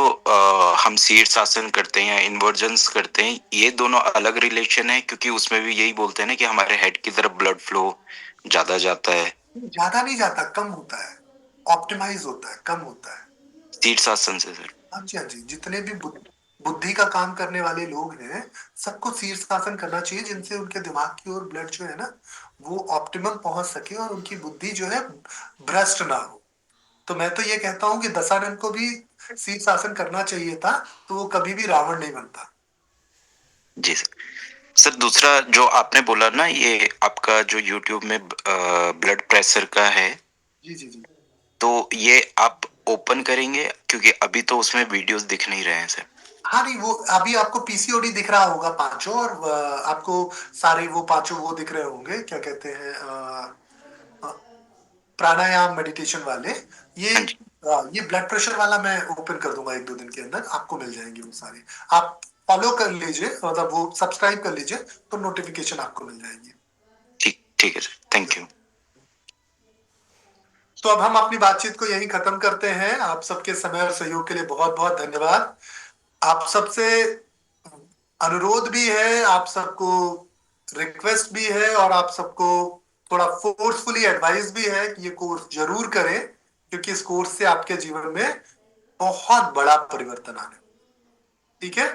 हम शीर्षासन करते हैं या इन्वर्जन्स करते हैं, ये दोनों अलग रिलेशन है, क्योंकि उसमें भी यही बोलते हैं ना कि हमारे हेड की तरफ ब्लड फ्लो ज्यादा जाता है। ज्यादा नहीं जाता, कम होता है, ऑप्टिमाइज होता है, कम होता है शीर्षासन से सर। हाँ जी, हाँ जी। जितने भी बुद्धि का काम करने वाले लोग हैं, सबको शीर्षासन करना चाहिए, जिनसे उनके दिमाग की ओर ब्लड जो है ना वो ऑप्टिमम पहुंच सके और उनकी बुद्धि जो है भ्रष्ट ना हो। तो मैं तो ये कहता हूँ कि दशानन को भी शीर्षासन करना चाहिए था, तो वो कभी भी रावण नहीं बनता। जी सर। सर दूसरा जो आपने बोला ना, ये आपका जो YouTube में ब्लड प्रेशर का है, जी जी जी। तो ये आप ओपन करेंगे, क्योंकि अभी तो उसमें वीडियोस दिख नहीं रहे हैं सर। हाँ नहीं, वो अभी आपको पीसीओडी दिख रहा होगा पांचों, और आपको सारे वो पांचों वो दिख रहे होंगे, क्या कहते हैं, प्राणायाम मेडिटेशन वाले। ये ब्लड प्रेशर वाला मैं ओपन कर दूंगा 1-2 दिन के अंदर, आपको मिल जाएंगे वो सारे। आप फॉलो कर लीजिए, मतलब वो सब्सक्राइब कर लीजिए, तो नोटिफिकेशन आपको मिल जाएगी। ठीक है सर, थैंक यू। तो अब हम अपनी बातचीत को यहीं खत्म करते हैं। आप सबके समय और सहयोग के लिए बहुत बहुत धन्यवाद। आप सबसे अनुरोध भी है, आप सबको रिक्वेस्ट भी है, और आप सबको थोड़ा फोर्सफुली एडवाइस भी है कि ये कोर्स जरूर करें, क्योंकि इस कोर्स से आपके जीवन में बहुत बड़ा परिवर्तन आने। ठीक है,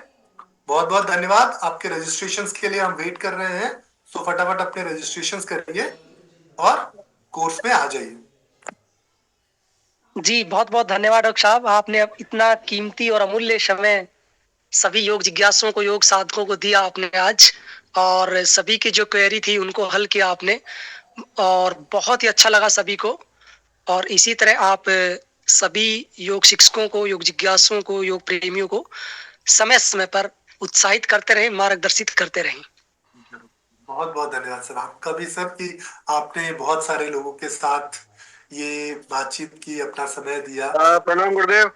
बहुत बहुत धन्यवाद। आपके रजिस्ट्रेशंस के लिए हम वेट कर रहे हैं, तो फटाफट अपने रजिस्ट्रेशंस करिए और कोर्स में आ जाइए। जी बहुत बहुत धन्यवाद डॉक्टर साहब, आपने अब इतना कीमती और अमूल्य समय सभी योग जिज्ञासुओं को, योग साधकों को दिया आपने आज, और सभी की जो क्वेरी थी उनको हल किया आपने, और बहुत ही अच्छा लगा सभी को। और इसी तरह आप सभी योग शिक्षकों को, योग जिज्ञासुओं को, योग प्रेमियों को समय समय पर उत्साहित करते रहें, मार्गदर्शित करते रहें। बहुत बहुत धन्यवाद सर, आपका भी सर, कि आपने बहुत सारे लोगों के साथ ये बातचीत की, अपना समय दिया। प्रणाम गुरुदेव।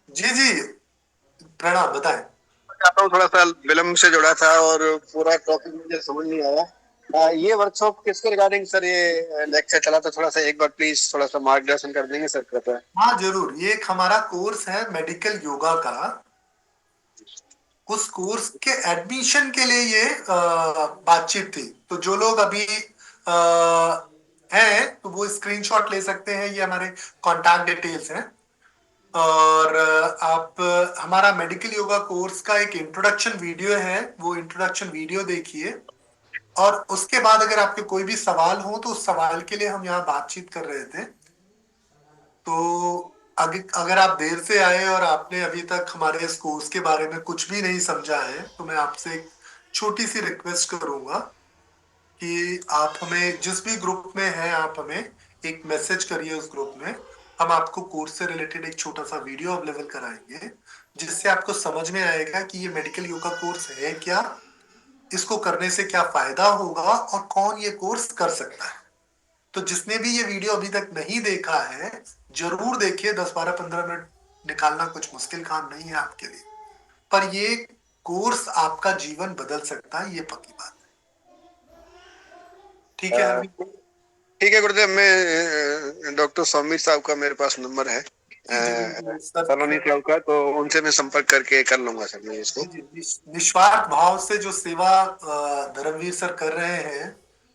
जी जी, प्रणाम, बताएं। चाहता हूँ, थोड़ा सा विलम्ब से जुड़ा था और पूरा टॉपिक मुझे समझ नहीं आया। ये वर्कशॉप किसके रिगार्डिंग सर ये लेक्चर चला था, थोड़ा सा एक बार प्लीज थोड़ा सा मार्गदर्शन कर देंगे सर कृपया। हाँ जरूर, ये एक हमारा कोर्स है मेडिकल योगा का। उस कोर्स के एडमिशन के लिए ये बातचीत थी। तो जो लोग अभी हैं, तो वो स्क्रीनशॉट ले सकते हैं, ये हमारे कांटेक्ट डिटेल्स हैं। और आप हमारा मेडिकल योगा कोर्स का एक इंट्रोडक्शन वीडियो है, वो इंट्रोडक्शन वीडियो देखिए, और उसके बाद अगर आपके कोई भी सवाल हो तो उस सवाल के लिए हम यहाँ बातचीत कर रहे थे। तो अगर आप देर से आए और आपने अभी तक हमारे इस कोर्स के बारे में कुछ भी नहीं समझा है, तो मैं आपसे एक छोटी सी रिक्वेस्ट करूंगा कि आप हमें, जिस भी ग्रुप में हैं, आप हमें एक मैसेज करिए उस ग्रुप में। हम आपको कोर्स से रिलेटेड एक छोटा सा वीडियो अवेलेबल कराएंगे, जिससे आपको समझ में आएगा कि ये मेडिकल योगा कोर्स है क्या, इसको करने से क्या फायदा होगा, और कौन ये कोर्स कर सकता है। तो जिसने भी ये वीडियो अभी तक नहीं देखा है, जरूर देखिए। 10-12-15 मिनट निकालना कुछ मुश्किल काम नहीं है आपके लिए, पर ये कोर्स आपका जीवन बदल सकता है, ये पक्की बात है। ठीक है, ठीक है गुरुदेव। मैं डॉक्टर सौमीर साहब का मेरे पास नंबर है सलोनी क्लब का, तो उनसे मैं संपर्क करके कर लूंगा सर मैं इसको। निस्वार्थ भाव से जो सेवा धर्मवीर सर कर रहे हैं,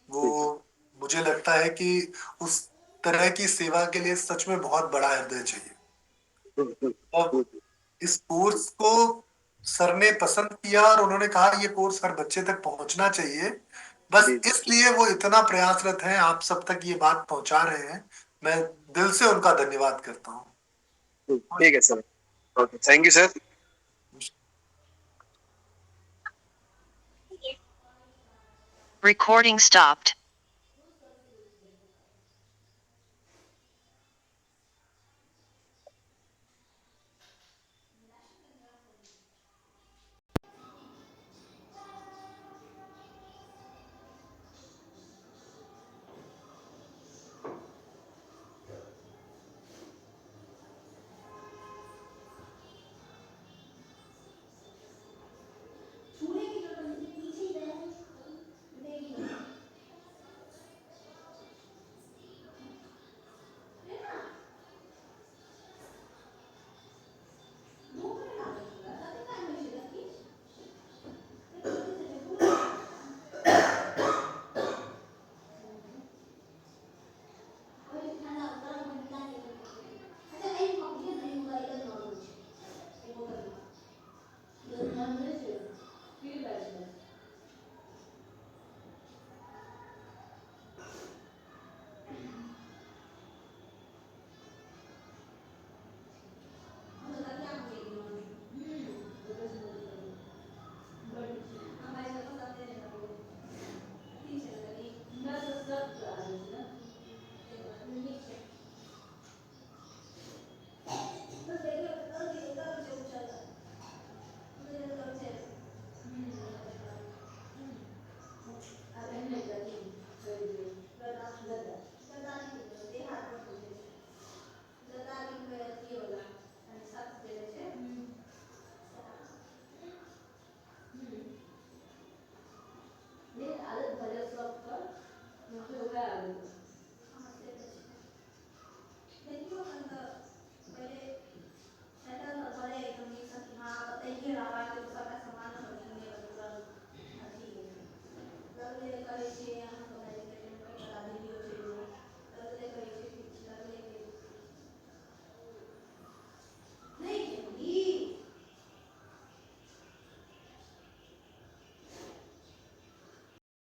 वो मुझे लगता है कि उस तरह की सेवा के लिए सच में बहुत बड़ा हृदय चाहिए। और इस कोर्स को सर ने पसंद किया और उन्होंने कहा ये कोर्स हर बच्चे तक पहुंचना चाहिए, बस इसलिए वो इतना प्रयासरत हैं, आप सब तक ये बात पहुंचा रहे हैं। मैं दिल से उनका धन्यवाद करता हूँ। ठीक है sir, okay, thank you sir. Recording stopped.